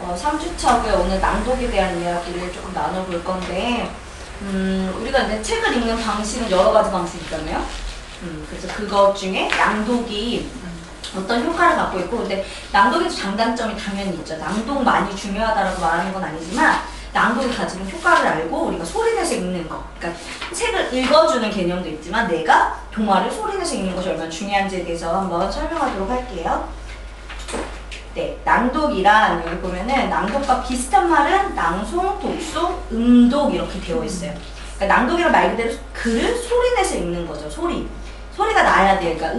3주차고요. 오늘 낭독에 대한 이야기를 조금 나눠볼 건데, 우리가 이제 책을 읽는 방식은 여러 가지 방식이 있잖아요. 그래서 그것 중에 낭독이 어떤 효과를 갖고 있고, 근데 낭독에도 장단점이 당연히 있죠. 낭독 많이 중요하다고 말하는 건 아니지만, 낭독이 가지는 효과를 알고 우리가 소리내서 읽는 거, 그러니까 책을 읽어주는 개념도 있지만 내가 동화를 소리내서 읽는 것이 얼마나 중요한지에 대해서 한번 설명하도록 할게요. 네, 낭독이란 여기 보면은 낭독과 비슷한 말은 낭송, 독송, 음독 이렇게 되어 있어요. 그러니까 낭독이란 말 그대로 글을 소리내서 읽는 거죠. 소리가 나야 돼요. 그러니까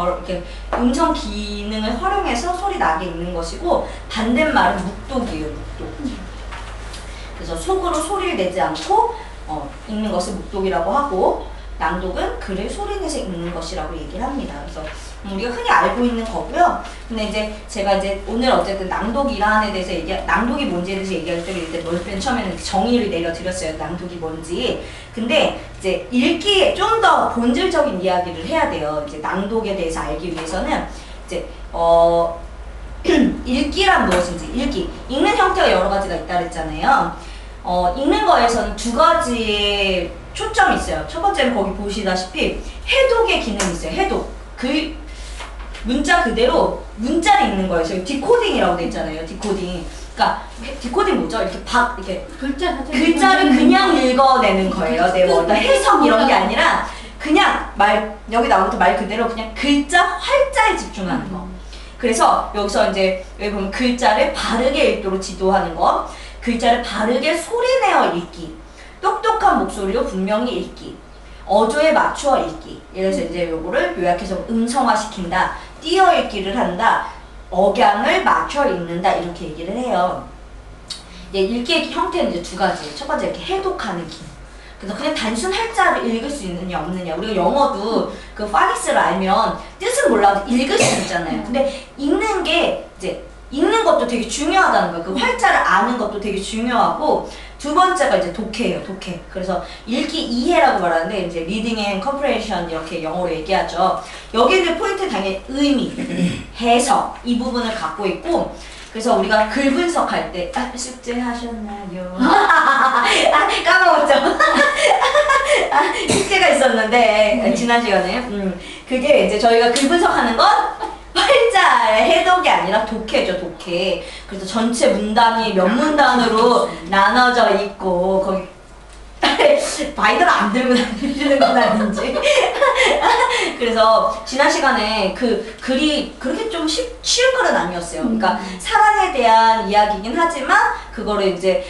이렇게 음성 기능을 활용해서 소리 나게 읽는 것이고, 반대말은 묵독이에요. 묵독. 그래서 속으로 소리를 내지 않고 읽는 것을 묵독이라고 하고, 낭독은 글을 소리내서 읽는 것이라고 얘기를 합니다. 그래서 우리가 흔히 알고 있는 거고요. 근데 이제 제가 오늘 어쨌든 낭독이란에 대해서 낭독이 뭔지에 대해서 얘기할 때 일단 맨 처음에는 정의를 내려드렸어요. 낭독이 뭔지. 근데 이제 읽기에 좀 더 본질적인 이야기를 해야 돼요. 이제 낭독에 대해서 알기 위해서는 이제 읽기란 무엇인지, 읽는 형태가 여러 가지가 있다 그랬잖아요. 읽는 거에서는 두 가지의 초점이 있어요. 첫 번째는 거기 보시다시피 해독의 기능이 있어요. 해독. 문자 그대로 문자를 읽는 거예요. 저희 디코딩이라고 돼 있잖아요. 디코딩. 그러니까 디코딩 뭐죠? 이렇게 글자를 그냥 읽어내는 거예요. 네, 뭐 어떤 해석 이런 게 아니라 그냥 여기 나오는 말 그대로 그냥 글자 활자에 집중하는 거. 그래서 여기서 이제 여기 보면 글자를 바르게 읽도록 지도하는 거, 글자를 바르게 소리내어 읽기, 똑똑한 목소리로 분명히 읽기, 어조에 맞추어 읽기. 그래서 이제 요거를 요약해서 음성화시킨다, 띄어 읽기를 한다, 억양을 맞춰 읽는다, 이렇게 얘기를 해요. 읽기의 형태는 이제 두 가지예요. 첫 번째 이렇게 해독하는 기능. 그래서 그냥 단순 할자를 읽을 수 있느냐 없느냐. 우리가 영어도 그 파닉스를 알면 뜻은 몰라도 읽을 수 있잖아요. 근데 읽는 것도 되게 중요하다는 거예요. 그 활자를 아는 것도 되게 중요하고, 두 번째가 이제 독해예요. 독해. 그래서 읽기 이해라고 말하는데 이제 reading and comprehension 이렇게 영어로 얘기하죠. 여기는 포인트 당연히 의미, 해석 이 부분을 갖고 있고, 그래서 우리가 글 분석할 때 숙제하셨나요? 까먹었죠? 숙제가 있었는데 지난 시간에 그게 이제 저희가 글 분석하는 건 활자의 해독이 아니라 독해죠. 독해. 그래서 전체 문단이 몇 문단으로 나눠져 있고, 거기 바이더를 안 들고 다니시는 건 아닌지. 그래서 지난 시간에 그 글이 그렇게 좀 쉬운 글은 아니었어요. 그러니까 사랑에 대한 이야기긴 하지만 그거를 이제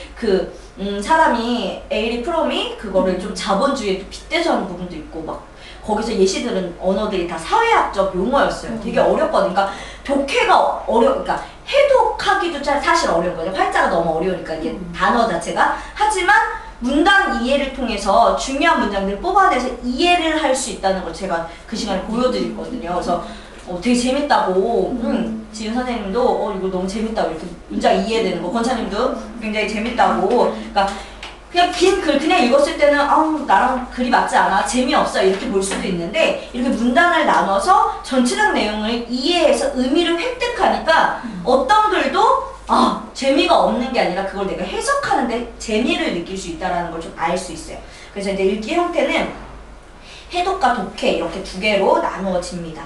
사람이 에이리 프롬이 그거를 좀 자본주의에 빗대서하는 부분도 있고, 막 거기서 예시들은 언어들이 다 사회학적 용어였어요. 되게 어렵거든요. 그러니까 독해가 그러니까 해독하기도 사실 어려운 거죠. 활자가 너무 어려우니까 이게 단어 자체가. 하지만 문단 이해를 통해서 중요한 문장들을 뽑아내서 이해를 할 수 있다는 걸 제가 그 시간에 보여드렸거든요. 그래서 되게 재밌다고, 지은 선생님도 이거 너무 재밌다고, 이렇게 문장 이해되는 거, 권사님도 굉장히 재밌다고. 그러니까 그냥 긴 글 그냥 읽었을 때는 나랑 글이 맞지 않아, 재미없어 이렇게 볼 수도 있는데, 이렇게 문단을 나눠서 전체적 내용을 이해해서 의미를 획득하니까 어떤 글도 재미가 없는 게 아니라 그걸 내가 해석하는데 재미를 느낄 수 있다는 걸 좀 알 수 있어요. 그래서 이제 읽기 형태는 해독과 독해 이렇게 두 개로 나누어집니다.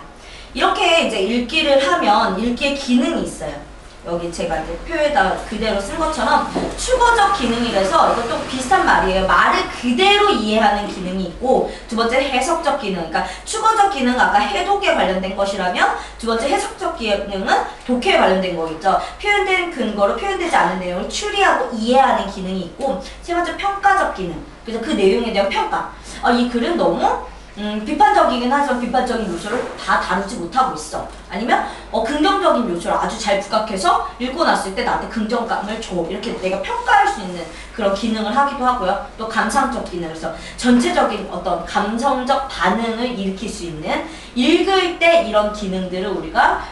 이렇게 이제 읽기를 하면 읽기의 기능이 있어요. 여기 제가 이제 표에다 그대로 쓴 것처럼 추거적 기능이라서 이것도 비슷한 말이에요. 말을 그대로 이해하는 기능이 있고, 두 번째 해석적 기능. 그러니까 추거적 기능은 아까 해독에 관련된 것이라면, 두 번째 해석적 기능은 독해에 관련된 거겠죠. 표현된 근거로 표현되지 않은 내용을 추리하고 이해하는 기능이 있고, 세 번째 평가적 기능. 그래서 그 내용에 대한 평가. 이 글은 너무 비판적이긴 하지만 비판적인 요소를 다 다루지 못하고 있어. 아니면 긍정적인 요소를 아주 잘 부각해서 읽고 났을 때 나한테 긍정감을 줘. 이렇게 내가 평가할 수 있는 그런 기능을 하기도 하고요. 또 감상적 기능. 그래서 전체적인 어떤 감성적 반응을 일으킬 수 있는, 읽을 때 이런 기능들을 우리가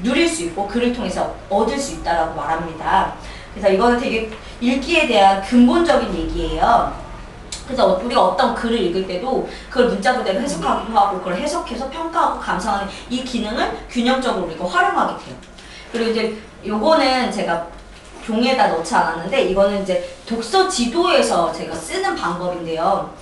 누릴 수 있고 글을 통해서 얻을 수 있다라고 말합니다. 그래서 이거는 되게 읽기에 대한 근본적인 얘기예요. 그래서 우리가 어떤 글을 읽을 때도 그걸 문자 그대로 해석하기도 하고, 그걸 해석해서 평가하고 감상하는 이 기능을 균형적으로 우리가 활용하게 돼요. 그리고 이제 요거는 제가 종이에다 넣지 않았는데 이거는 이제 독서 지도에서 제가 쓰는 방법인데요.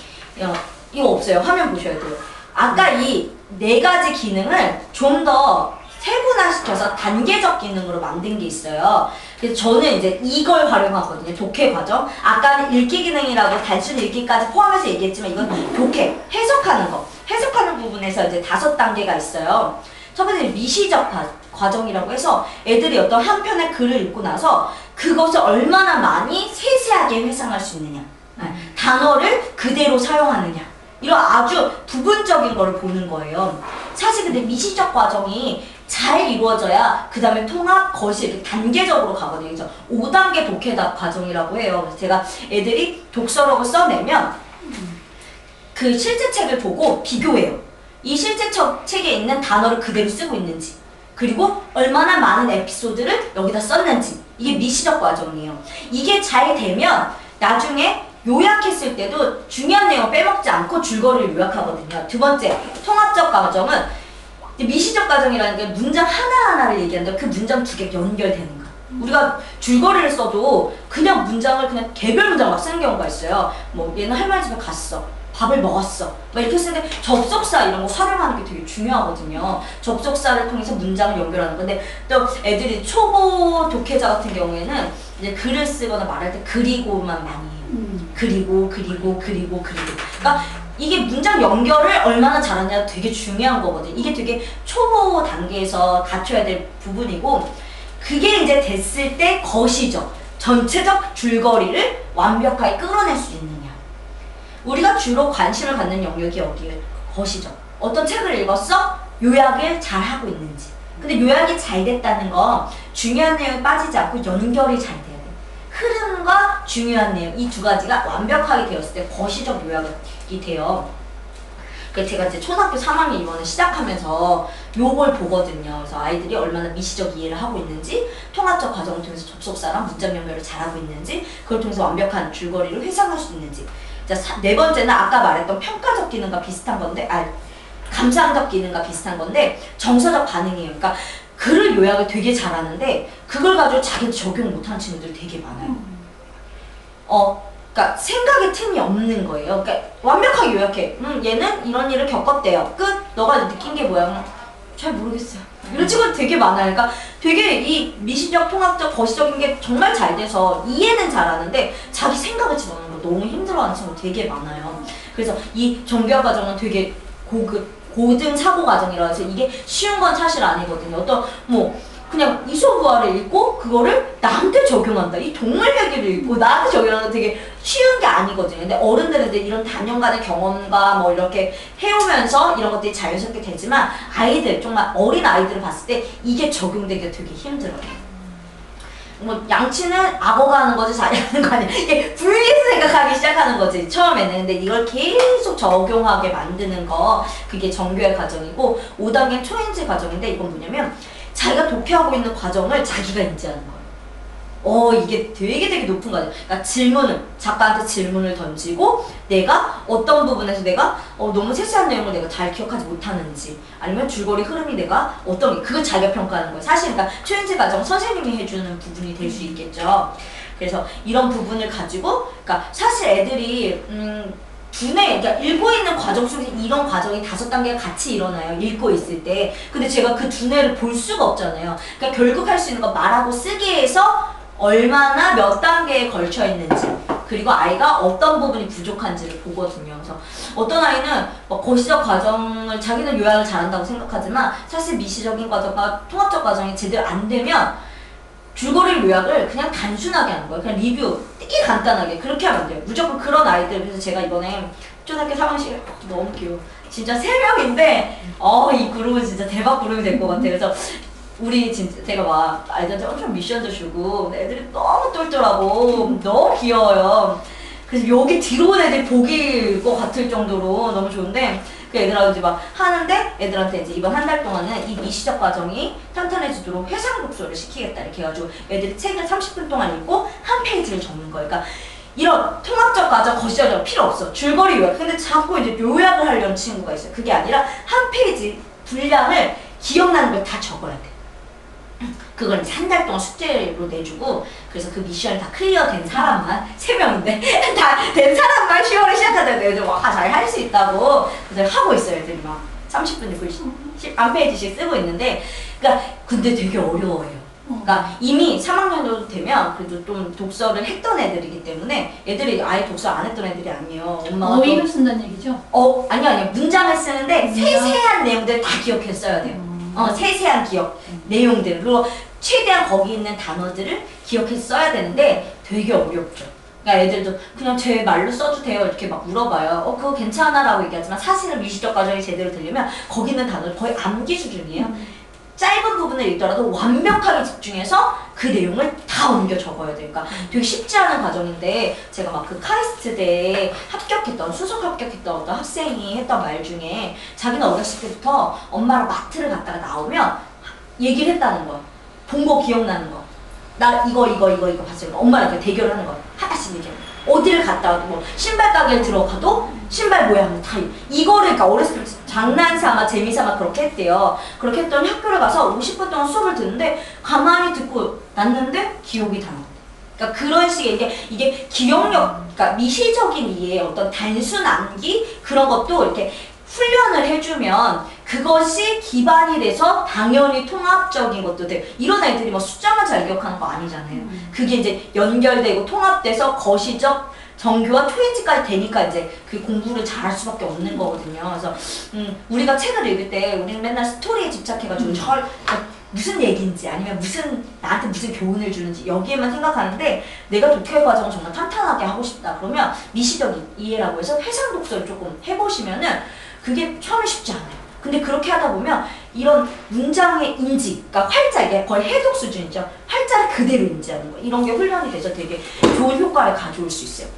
이거 없어요. 화면 보셔야 돼요. 아까 이 4가지 기능을 좀 더 세분화시켜서 단계적 기능으로 만든 게 있어요. 그래서 저는 이제 이걸 활용하거든요. 독해 과정. 아까는 읽기 기능이라고 단순 읽기까지 포함해서 얘기했지만 이건 독해, 해석하는 거. 해석하는 부분에서 이제 5단계가 있어요. 첫 번째 미시적 과정이라고 해서 애들이 어떤 한 편의 글을 읽고 나서 그것을 얼마나 많이 세세하게 회상할 수 있느냐. 단어를 그대로 사용하느냐. 이런 아주 부분적인 거를 보는 거예요. 사실 근데 미시적 과정이 잘 이루어져야 그 다음에 통합, 거시 이렇게 단계적으로 가거든요. 그래서 5단계 독해 과정이라고 해요. 그래서 제가 애들이 독서록을 써내면 그 실제 책을 보고 비교해요. 이 실제 책에 있는 단어를 그대로 쓰고 있는지, 그리고 얼마나 많은 에피소드를 여기다 썼는지, 이게 미시적 과정이에요. 이게 잘 되면 나중에 요약했을 때도 중요한 내용 빼먹지 않고 줄거리를 요약하거든요. 두 번째, 통합적 과정은 미시적 과정이라는 게 문장 하나하나를 얘기하는데 그 문장 2개 연결되는 거. 우리가 줄거리를 써도 그냥 문장을 그냥 개별 문장 막 쓰는 경우가 있어요. 뭐 얘는 할머니 집에 갔어. 밥을 먹었어. 막 이렇게 쓰는데 접속사 이런 거 활용하는 게 되게 중요하거든요. 접속사를 통해서 문장을 연결하는 건데 또 애들이 초보 독해자 같은 경우에는 이제 글을 쓰거나 말할 때 그리고만 많이 해요. 그리고. 그러니까 이게 문장 연결을 얼마나 잘하냐 되게 중요한 거거든요. 이게 되게 초보 단계에서 갖춰야 될 부분이고 그게 이제 됐을 때 거시죠. 전체적 줄거리를 완벽하게 끌어낼 수 있느냐. 우리가 주로 관심을 갖는 영역이 어디예요? 거시죠. 어떤 책을 읽었어? 요약을 잘 하고 있는지. 근데 요약이 잘 됐다는 건 중요한 내용이 빠지지 않고 연결이 잘 돼야 돼. 흐름과 중요한 내용 이 2가지가 완벽하게 되었을 때 거시적 요약이 돼요. 그래서 제가 이제 초등학교 3학년 이번에 시작하면서 요걸 보거든요. 그래서 아이들이 얼마나 미시적 이해를 하고 있는지, 통합적 과정을 통해서 접속사랑 문장 연결을 잘하고 있는지, 그걸 통해서 완벽한 줄거리를 회상할 수 있는지. 자, 4번째는 아까 말했던 평가적 기능과 비슷한 건데, 감상적 기능과 비슷한 건데 정서적 반응이에요. 그러니까 글을 요약을 되게 잘하는데 그걸 가지고 자기는 적용 못하는 친구들 되게 많아요. 그러니까 생각의 틈이 없는 거예요. 그러니까 완벽하게 요약해. 얘는 이런 일을 겪었대요. 끝. 너가 느낀 게 뭐야? 잘 모르겠어요. 이런 친구들 되게 많아요. 그러니까 되게 이 미시적, 통합적, 거시적인 게 정말 잘 돼서 이해는 잘하는데 자기 생각을 집어넣는 거 너무 힘들어하는 친구 되게 많아요. 그래서 이 정교화 과정은 되게 고등 사고 과정이라 해서 이게 쉬운 건 사실 아니거든요. 어떤 그냥 이소부화를 읽고 그거를 나한테 적용한다. 이 동물회귀를 읽고 나한테 적용하는 건 되게 쉬운 게 아니거든요. 근데 어른들은 이제 이런 단연간의 경험과 뭐 이렇게 해오면서 이런 것들이 자연스럽게 되지만 아이들, 정말 어린 아이들을 봤을 때 이게 적용되기가 되게 힘들어요. 양치는 악어가 하는 거지 자기 하는 거 아니야. 이게 분리해서 생각하기 시작하는 거지 처음에는. 근데 이걸 계속 적용하게 만드는 거 그게 정교의 과정이고 5단계는 초인지 과정인데 이건 뭐냐면 자기가 독해하고 있는 과정을 자기가 인지하는 거예요. 이게 되게 높은 과정. 그러니까 작가한테 질문을 던지고 내가 어떤 부분에서 내가 너무 세세한 내용을 내가 잘 기억하지 못하는지 아니면 줄거리 흐름이 내가 그걸 자기가 평가하는 거예요. 사실 그러니까 초인지 과정 선생님이 해주는 부분이 될 수 있겠죠. 그래서 이런 부분을 가지고 그러니까 사실 애들이 그러니까 읽고 있는 과정 속에서 이런 과정이 5단계가 같이 일어나요. 읽고 있을 때. 근데 제가 그 두뇌를 볼 수가 없잖아요. 그러니까 결국 할 수 있는 건 말하고 쓰기에서 얼마나 몇 단계에 걸쳐 있는지 그리고 아이가 어떤 부분이 부족한지를 보거든요. 그래서 어떤 아이는 거시적 과정을 자기는 요약을 잘한다고 생각하지만 사실 미시적인 과정과 통합적 과정이 제대로 안 되면 줄거리 요약을 그냥 단순하게 하는 거예요. 그냥 리뷰 되게 간단하게 그렇게 하면 돼요. 무조건 그런 아이들. 그래서 제가 이번에 초등학교 3학년 너무 귀여워. 진짜 3명인데 이 그룹은 진짜 대박 그룹이 될 것 같아요. 그래서 우리 진짜 제가 막 아이들한테 엄청 미션도 주고 애들이 너무 똘똘하고 너무 귀여워요. 그래서 여기 들어온 애들이 복일 것 같을 정도로 너무 좋은데 그 애들하고 이제 막 하는데 애들한테 이제 이번 한 달 동안은 이 미시적 과정이 탄탄해지도록 회상 독서를 시키겠다 이렇게 해가지고 애들이 책을 30분 동안 읽고 한 페이지를 적는 거예요. 그러니까 이런 통합적 과정, 거시적 과정 필요 없어. 줄거리 요약. 근데 자꾸 이제 요약을 하려는 친구가 있어요. 그게 아니라 한 페이지 분량을 기억나는 걸 다 적어야 돼. 그걸 이제 한 달 동안 숙제로 내주고, 그래서 그 미션이 다 클리어 된 사람만 3명인데 다 된 사람만 10월에 시작하자고 애들 와 잘 할 수 있다고 그들 하고 있어요. 애들이 막 30분 한 페이지씩 쓰고 있는데, 그러니까 근데 되게 어려워요. 그러니까 이미 3학년 정도 되면 그래도 좀 독서를 했던 애들이기 때문에, 애들이 아예 독서 안 했던 애들이 아니에요. 엄마가 어휘를 쓴다는 얘기죠? 아니요. 문장을 쓰는데 세세한 내용들 다 기억했어야 돼요. 세세한 기억 내용들, 그리고 최대한 거기 있는 단어들을 기억해서 써야 되는데 되게 어렵죠. 그러니까 애들도 그냥 제 말로 써도 돼요 이렇게 막 물어봐요. 그거 괜찮아 라고 얘기하지만 사실은 미시적 과정이 제대로 되려면 거기 있는 단어를 거의 암기 수준이에요. 짧은 부분을 읽더라도 완벽하게 집중해서 그 내용을 다 옮겨 적어야 돼요. 그러니까 되게 쉽지 않은 과정인데, 제가 막 그 카이스트대에 수석 합격했던 어떤 학생이 했던 말 중에, 자기는 어렸을 때부터 엄마랑 마트를 갔다가 나오면 얘기를 했다는 거야. 본 거 기억나는 거. 나 이거 봤어요. 엄마랑 이렇게 대결을 하는 거야. 하나씩 얘기해. 어디를 갔다 와도 뭐 신발 가게에 들어가도 신발 모양은 다 이거를, 그러니까 어렸을 때 장난삼아 재미삼아 그렇게 했대요. 그렇게 했더니 학교를 가서 50분 동안 수업을 듣는데 가만히 듣고 났는데 기억이 다 나. 그러니까 그런 식의 이게 기억력, 그러니까 미시적인 이해의 어떤 단순 암기 그런 것도 이렇게 훈련을 해주면 그것이 기반이 돼서 당연히 통합적인 것도 돼요. 이런 아이들이 뭐 숫자만 잘 기억하는 거 아니잖아요. 그게 이제 연결되고 통합돼서 거시적, 정교와 초인지까지 되니까 이제 그 공부를 잘할 수밖에 없는 거거든요. 그래서 우리가 책을 읽을 때 우리는 맨날 스토리에 집착해가지고 무슨 얘기인지 아니면 나한테 무슨 교훈을 주는지 여기에만 생각하는데, 내가 독해 과정을 정말 탄탄하게 하고 싶다 그러면 미시적 이해라고 해서 회상 독서를 조금 해보시면은 그게 처음에 쉽지 않아요. 근데 그렇게 하다 보면 이런 문장의 인지, 그러니까 활자, 이게 거의 해독 수준이죠. 활자를 그대로 인지하는 거, 이런 게 훈련이 돼서 되게 좋은 효과를 가져올 수 있어요.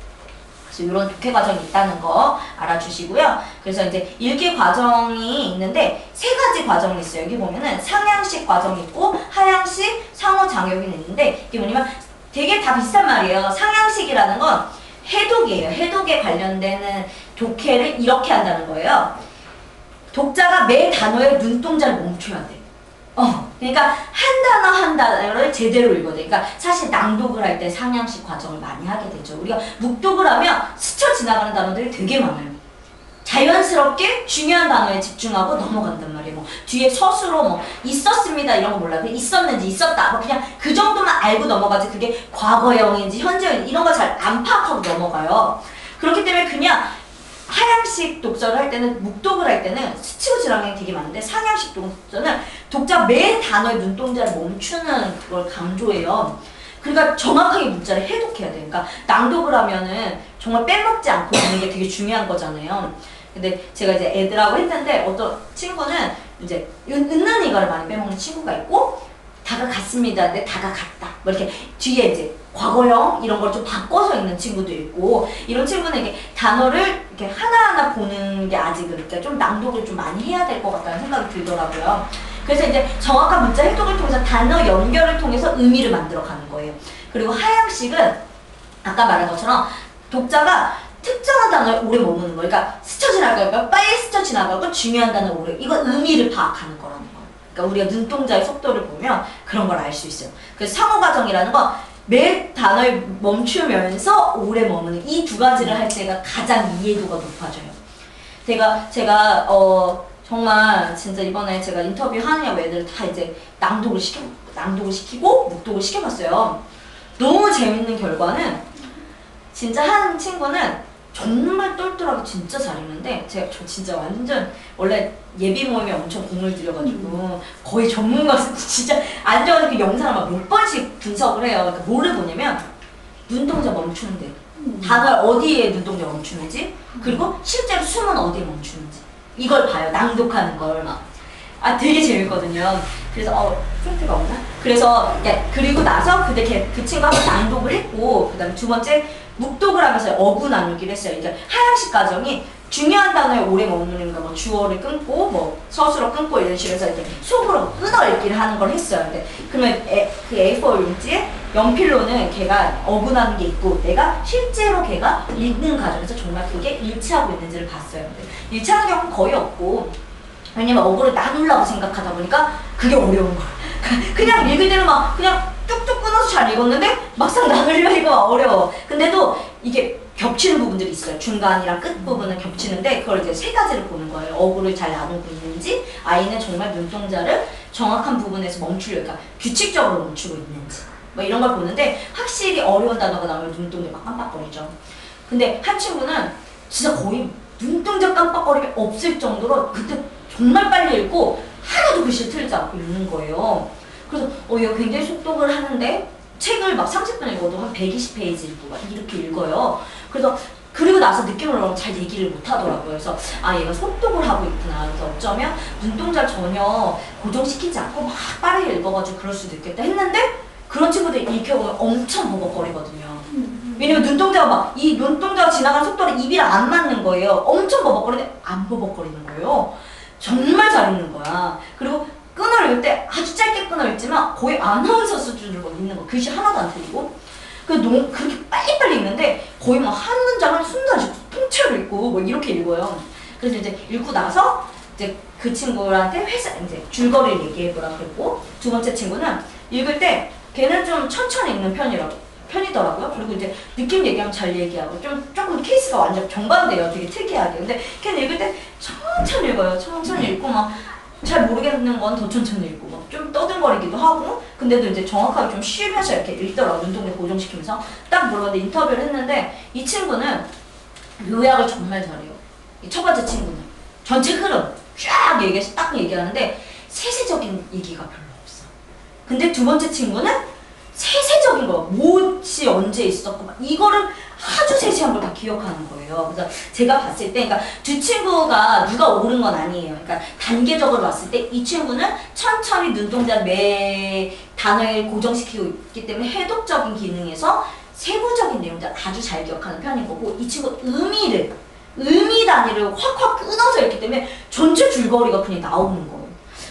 그래서 이런 독해 과정이 있다는 거 알아주시고요. 그래서 이제 읽기 과정이 있는데 3가지 과정이 있어요. 여기 보면은 상향식 과정이 있고 하향식, 상호작용이 있는데, 이게 뭐냐면 되게 다 비슷한 말이에요. 상향식이라는 건 해독이에요. 해독에 관련되는 독해를 이렇게 한다는 거예요. 독자가 매 단어의 눈동자를 멈춰야 돼. 그러니까 한 단어를 제대로 읽어야 돼. 그러니까 사실 낭독을 할 때 상향식 과정을 많이 하게 되죠. 우리가 묵독을 하면 스쳐 지나가는 단어들이 되게 많아요. 자연스럽게 중요한 단어에 집중하고 넘어간단 말이에요. 뭐 뒤에 서술로 뭐 있었습니다 이런 거 몰라. 그냥 있었는지 있었다. 뭐 그냥 그 정도만 알고 넘어가지, 그게 과거형인지 현재형인지 이런 거 잘 안 파악하고 넘어가요. 그렇기 때문에 그냥 하향식 독서를 할 때는, 묵독을 할 때는 스치고 지나가는 게 되게 많은데, 상향식 독서는 독자 매 단어의 눈동자를 멈추는 그걸 강조해요. 그러니까 정확하게 문자를 해독해야 돼요. 그러니까 낭독을 하면은 정말 빼먹지 않고 듣는 게 되게 중요한 거잖아요. 근데 제가 이제 애들하고 했는데 어떤 친구는 이제 은는이가를 많이 빼먹는 친구가 있고, 다가갔습니다. 근데 다가갔다. 뭐 이렇게 뒤에 이제 과거형 이런 걸 좀 바꿔서 읽는 친구도 있고, 이런 친구는 이게 단어를 이렇게 하나하나 보는 게 아직은, 그러니까 좀 낭독을 좀 많이 해야 될 것 같다는 생각이 들더라고요. 그래서 이제 정확한 문자 해독을 통해서 단어 연결을 통해서 의미를 만들어 가는 거예요. 그리고 하향식은 아까 말한 것처럼 독자가 특정한 단어에 오래 머무는 거예요. 그러니까 스쳐 지나가고 빨리 스쳐 지나가고 중요한 단어 오래, 이건 의미를 파악하는 거라는 거예요. 그러니까 우리가 눈동자의 속도를 보면 그런 걸 알 수 있어요. 그래서 상호 과정이라는 건 매 단어에 멈추면서 오래 머무는 이 2가지를 할 때가 가장 이해도가 높아져요. 제가 정말 진짜 이번에 제가 인터뷰 하느냐고 애들 다 이제 낭독을 시키고 묵독을 시켜봤어요. 너무 재밌는 결과는, 진짜 한 친구는 정말 똘똘하게 진짜 잘 읽는데, 저 진짜 완전 원래 예비 모임에 엄청 공을 들여가지고 거의 전문가, 진짜 앉아서 그 영상을 막 몇 번씩 분석을 해요. 그러니까 뭐를 보냐면 눈동자 멈추는데, 단어 어디에 눈동자 멈추는지, 그리고 실제로 숨은 어디에 멈추는지, 이걸 봐요. 낭독하는 걸 막. 되게 재밌거든요. 그래서 프린트가 없나? 그래서 그리고 나서 그 친구가 낭독을 했고, 그다음에 2번째 묵독을 하면서 어구 나누기를 했어요. 그러니까 하향식 과정이 중요한 단어에 오래 머무는 거, 뭐 주어를 끊고 뭐 서술어 끊고 이런 식으로 해서 이렇게 속으로 끊어 읽기를 하는 걸 했어요. 근데 그러면 그 A4 용지에 연필로는 걔가 어긋나는 게 있고, 내가 실제로 걔가 읽는 과정에서 정말 그게 일치하고 있는지를 봤어요. 근데 일치하는 경우는 거의 없고, 왜냐면 어구를 나누려고 생각하다 보니까 그게 어려운 거야. 그냥 읽을 때는 막 그냥 뚝뚝 끊어서 잘 읽었는데 막상 나누려니까 어려워. 근데도 이게 겹치는 부분들이 있어요. 중간이랑 끝 부분은 겹치는데 그걸 이제 세 가지를 보는 거예요. 어구를 잘 나누고 있는지, 아이는 정말 눈동자를 정확한 부분에서 그러니까 규칙적으로 멈추고 있는지 뭐 이런 걸 보는데 확실히 어려운 단어가 나오면 눈동자가 깜빡거리죠. 근데 한 친구는 진짜 거의 눈동자 깜빡거림이 없을 정도로 그때 정말 빨리 읽고 하나도 글씨를 틀리지 않고 읽는 거예요. 그래서 얘가 굉장히 속독을 하는데 책을 막 30분 읽어도 한 120페이지 읽고 막 이렇게 읽어요. 그래서 그리고 나서 느낌으로 잘 얘기를 못 하더라고요. 그래서 얘가 속독을 하고 있구나. 그래서 어쩌면 눈동자를 전혀 고정시키지 않고 막 빠르게 읽어가지고 그럴 수도 있겠다 했는데 그런 친구들 읽혀보면 엄청 버벅거리거든요. 왜냐면 눈동자가 막 이 눈동자가 지나가는 속도랑 입이랑 안 맞는 거예요. 엄청 버벅거리는데 안 버벅거리는 거예요. 정말 잘 읽는 거야. 그리고 끊어 읽을 때 아주 짧게 끊어 읽지만 거의 아나운서 수준으로 읽는 거. 글씨 하나도 안 틀리고. 그렇게 빨리빨리 읽는데 거의 막 한 문장을 순간씩 통째로 읽고 뭐 이렇게 읽어요. 그래서 이제 읽고 나서 이제 그 친구한테 이제 줄거리를 얘기해보라 그랬고, 두 번째 친구는 읽을 때 걔는 좀 천천히 읽는 편이더라고요. 그리고 이제 느낌 얘기하면 잘 얘기하고 조금 케이스가 완전 정반대예요. 되게 특이하게. 근데 걔는 읽을 때 천천히 읽어요. 천천히 읽고 막 잘 모르겠는 건 더 천천히 읽고 막 좀 떠들거리기도 하고, 근데도 이제 정확하게 좀 쉬면서 이렇게 읽더라고. 눈동자 고정시키면서 딱 물어봤는데 인터뷰를 했는데 이 친구는 요약을 정말 잘해요. 이 첫 번째 친구는 전체 흐름 쫙 딱 얘기하는데 세세적인 얘기가 별로 없어. 근데 두 번째 친구는 세세적인 거, 무엇이 언제 있었고 막 이거를 아주 세세한 걸 다 기억하는 거예요. 그래서 제가 봤을 때, 그러니까 두 친구가 누가 옳은 건 아니에요. 그러니까 단계적으로 봤을 때 이 친구는 천천히 눈동자 매 단어를 고정시키고 있기 때문에 해독적인 기능에서 세부적인 내용들 아주 잘 기억하는 편인 거고, 이 친구 의미 단위를 확확 끊어서 읽기 때문에 전체 줄거리가 그냥 나오는 거예요.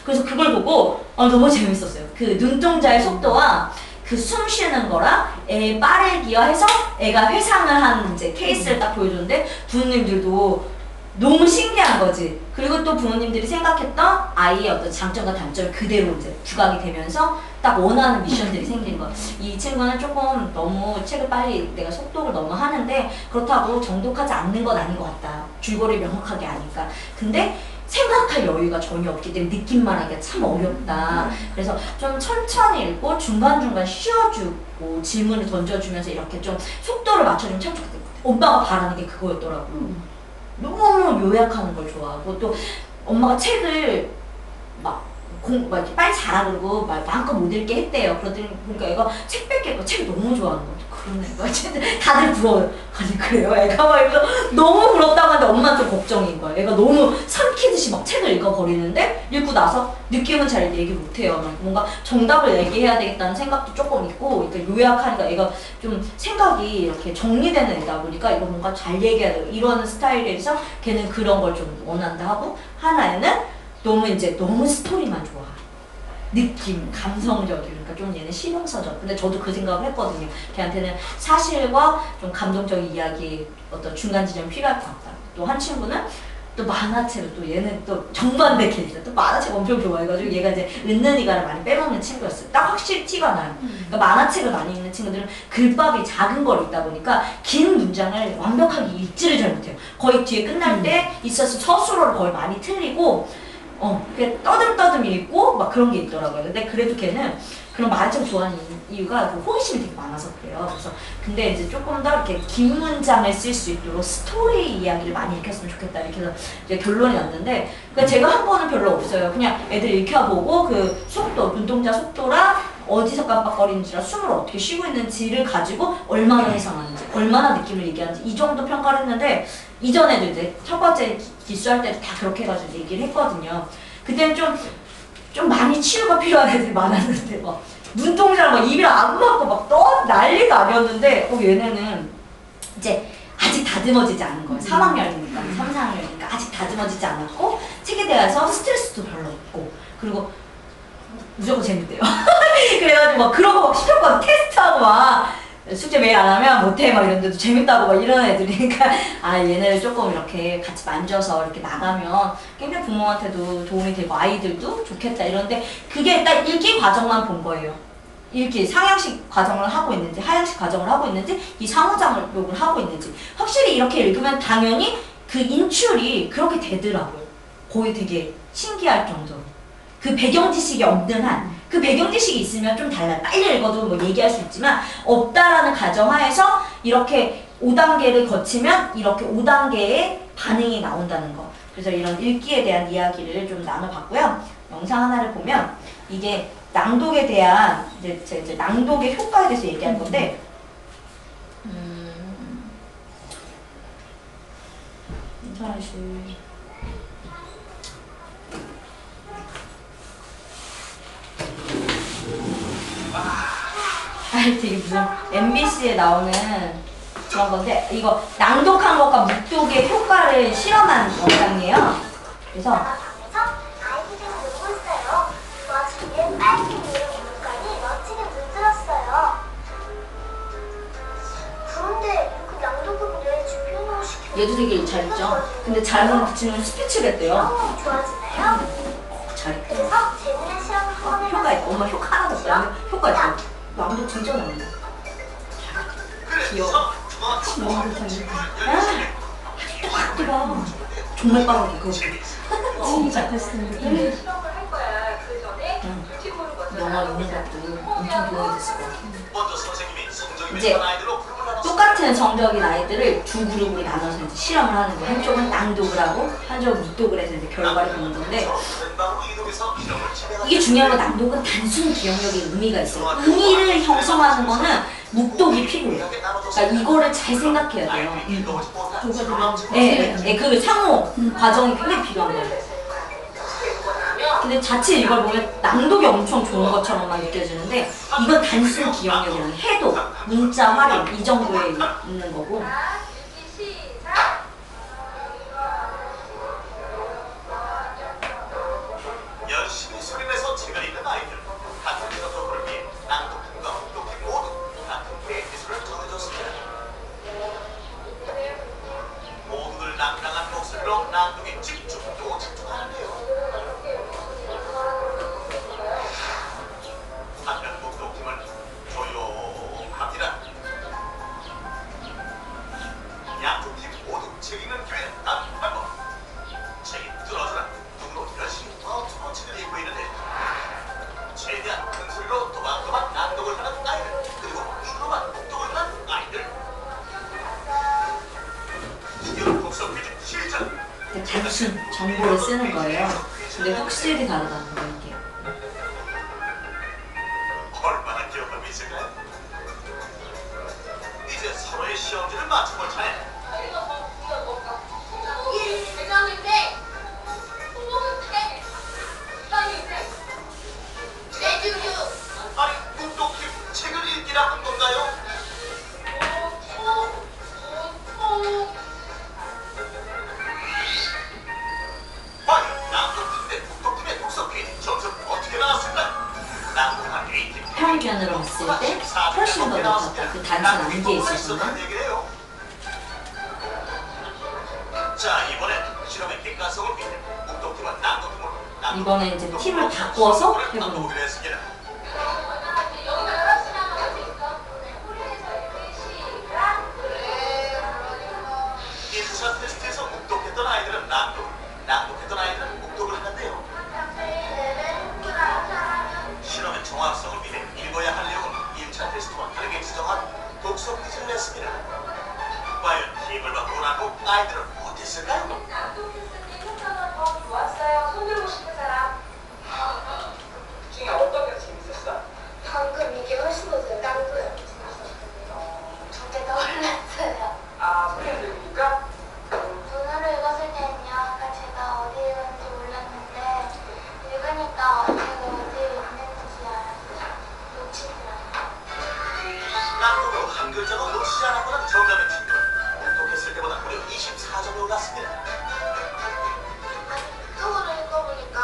그래서 그걸 보고 너무 재밌었어요. 그 눈동자의 속도와 그 숨 쉬는 거랑 애 빠르기와 해서 애가 회상을 하는 이제 케이스를 딱 보여줬는데 부모님들도 너무 신기한 거지. 그리고 또 부모님들이 생각했던 아이의 어떤 장점과 단점이 그대로 이제 부각이 되면서 딱 원하는 미션들이 생긴 거. 이 친구는 조금 너무 책을 빨리 내가 속독을 너무 하는데 그렇다고 정독하지 않는 건 아닌 것 같다. 줄거리를 명확하게 아니까. 근데 생각할 여유가 전혀 없기 때문에 느낌만 하기가 참 어렵다. 그래서 좀 천천히 읽고 중간중간 쉬어주고 질문을 던져주면서 이렇게 좀 속도를 맞춰주면 참 좋겠다. 엄마가 바라는 게 그거였더라고요. 너무 요약하는 걸 좋아하고, 또 엄마가 책을 막 이렇게 빨리 자라 그러고 마음껏 못 읽게 했대요. 그러더니 그러니까 애가 책 뺏겠고 책 너무 좋아하는 거죠. 그런 애가 다들 부러워요. 아니 그래요? 애가 막 이러면서 너무 부럽다고 하는데 엄마는 좀 걱정인 거야. 애가 너무 삼키듯이 막 책을 읽어버리는데 읽고 나서 느낌은 잘 얘기 못해요. 뭔가 정답을 얘기해야 되겠다는 생각도 조금 있고, 그러니까 요약하니까 애가 좀 생각이 이렇게 정리되는 애다 보니까 이거 뭔가 잘 얘기해야 되고 이러는 스타일에서 걔는 그런 걸 좀 원한다 하고, 하나에는 너무 스토리만 좋아. 느낌, 감성적인, 그러니까 좀 얘는 실용서적. 근데 저도 그 생각을 했거든요. 걔한테는 사실과 좀 감동적인 이야기 어떤 중간 지점이 필요할 것 같다. 또 한 친구는 또 만화책을, 또 얘는 또 정반대 케이스. 또 만화책 엄청 좋아해가지고 얘가 이제 은는이가를 많이 빼먹는 친구였어요. 딱 확실히 티가 나요. 그러니까 만화책을 많이 읽는 친구들은 글밥이 작은 걸 읽다 보니까 긴 문장을 완벽하게 읽지를 잘 못해요. 거의 뒤에 끝날 때 있어서 서술어를 거의 많이 틀리고 그냥 떠듬떠듬 읽고 막 그런 게 있더라고요. 근데 그래도 걔는 그런 만화책 좋아하는 이유가 그 호기심이 되게 많아서 그래요. 그래서 근데 이제 조금 더 이렇게 긴 문장을 쓸 수 있도록 스토리 이야기를 많이 읽혔으면 좋겠다. 이렇게 해서 이제 결론이 났는데, 그러니까 제가 한 거는 별로 없어요. 그냥 애들 읽혀보고 그 속도, 눈동자 속도랑 어디서 깜빡거리는지랑 숨을 어떻게 쉬고 있는지를 가지고 얼마나 해상하는지, 얼마나 느낌을 얘기하는지 이 정도 평가를 했는데, 이전에도 이제 첫 번째 기수할 때도 다 그렇게 해가지고 얘기를 했거든요. 그때는 좀 많이 치유가 필요한 애들이 많았는데 막 눈동자랑 막 입이랑 안 맞고 막 난리가 아니었는데 얘네는 이제 아직 다듬어지지 않은 거예요. 3학년이니까 3, 4학년이니까 아직 다듬어지지 않았고 책에 대해서 스트레스도 별로 없고, 그리고 무조건 재밌대요. 그래가지고 막 그런 거 막 시켰거든. 테스트하고 막 숙제 매일 안 하면 못해 막 이런데도 재밌다고 막 이런 애들이니까 아 얘네를 조금 이렇게 같이 만져서 이렇게 나가면 굉장히 부모한테도 도움이 되고 아이들도 좋겠다 이런데 그게 딱 읽기 과정만 본 거예요. 읽기 상향식 과정을 하고 있는지 하향식 과정을 하고 있는지 이 상호작용을 하고 있는지 확실히 이렇게 읽으면 당연히 그 인출이 그렇게 되더라고요. 거의 되게 신기할 정도로. 그 배경 지식이 없는 한 그 배경 지식이 있으면 좀 달라요. 빨리 읽어도 뭐 얘기할 수 있지만 없다라는 가정하에서 이렇게 5단계를 거치면 이렇게 5단계의 반응이 나온다는 거. 그래서 이런 읽기에 대한 이야기를 좀 나눠봤고요. 영상 하나를 보면 이게 낭독에 대한 이제 낭독의 효과에 대해서 얘기할 건데 인터넷이 되게 무슨 MBC에 나오는 그런 건데 이거 낭독한 것과 묵독의 효과를 실험한 영상이에요. 그래서 아이들이 놀고 있어요. 그 와중에 빨리 물을 물감이 멋지게 물들었어요. 그런데 이렇게 낭독을 왜 준비해놓은 시켜? 얘도 되게 잘 읽죠. 근데 잘하는 그 친구는 스피치를 했대요. 좋아지나요? 잘했대. 그래서 재미난 실험을 한번 효과 있고 엄마 효과 하나도 없어요. 효과 있어. 낭독 진짜 잘한다. 귀여워. 너무 잘한다. 아, 뜨거. 정말 빠르게 그거. 진짜 됐습니다. 실험을 할 거야. 그 전에 뷰티풀을 먼저 영화 있는 것도 엄청 도움이 됐을 것 같아요. 먼저 선생님이 성적이 이제 비슷한 아이들로 그룹을 나눴습니다. 똑같은 성적인 아이들을 두 그룹으로 나눠서 이제 실험을 하는 거예요. 한쪽은 낭독을 하고 한쪽은 묵독을 해서 이제 결과를 보는 건데 다른 방으로 이동해서 실험을 진행하는 이게 중요한 건 낭독은 단순히 기억력에 의미가 있어요. 의미를 형성하는 거는 묵독이 필요해요. 그러니까 이거를 잘 생각해야 돼요. 네, 그 상호 과정이 굉장히 필요한 거예요. 근데 자칫 이걸 보면 낭독이 엄청 좋은 것처럼만 느껴지는데 이건 단순 기억력이랑 해도 문자 활용 이 정도에 있는 거고 읽기 시작. 열심히 수련해서 책을 읽는 아이들 같은 기록을 위해 낭독팀과 묵독팀 모두 같은 대회 기술을 정해줬습니다. 모두들 낭낭한 목소리로 낭독에 집중도 집중하는데요. 반면 묵독팀은 조용합니다. 양쪽 팀 모두 책 읽는 기회는 단 한 번. 책이 뚫어주라 눈으로 열심히 멈추고 책을 읽고 있는데 최대한 큰 소리로 또박또박 낭독을 하는 아이들 그리고 입으로만 묵독을 하는 아이들. 드디어 독서 퀴즈 시작! 단순 정보를 쓰는 거예요. 근데 확실히 다르다는 거예요. 이게. 얼마나 기억감이 있을까요? 이제 서로의 시험지를 맞춰볼 차례. 아니, 묵독팀 책을 읽기라 한 건가요? 과연 낭독팀 대 묵독팀의 독서 퀴즈 점수는 어떻게 나왔을까요? 낭독한 A팀 평균으로 봤을 때 훨씬 더 높았다. 그 단순 암기에 있어서는. 자, 이번엔 실험의 객관성을 믿는 묵독팀은 낭독팀으로 이번에 이제 팀을 바꿔서 해보는 거예요. 거예요. 했습니다. 인사 테스트에서 묵독했던 아이들은 낭독했던 아이들은 묵독을 하는데요. 실험의 정확성을 위해 읽어야 할 내용은 1차 테스트와 다르게 지정한 독서 퀴즈를 냈습니다. 과연 힘을 받고 난 후 아이들은 어땠을까요? 좋았어요. 손 들고 싶은 사람. 중에 어떤 게 재밌었어? 방금 이게 훨씬 더 낭독이 두개 더 올랐어요. 아, 소리 들으니까? 문어를 읽었을 때는요, 아까 제가 어디 읽었는지 몰랐는데 읽으니까 제가 어디에 있는지 알았어요. 놓치더라고요. 낭독으로 한 글자도 놓치지 않았다는 정답의 친구는 묵독했을 때보다 무려 24점이 올랐습니다. 묵독으로 읽어보니까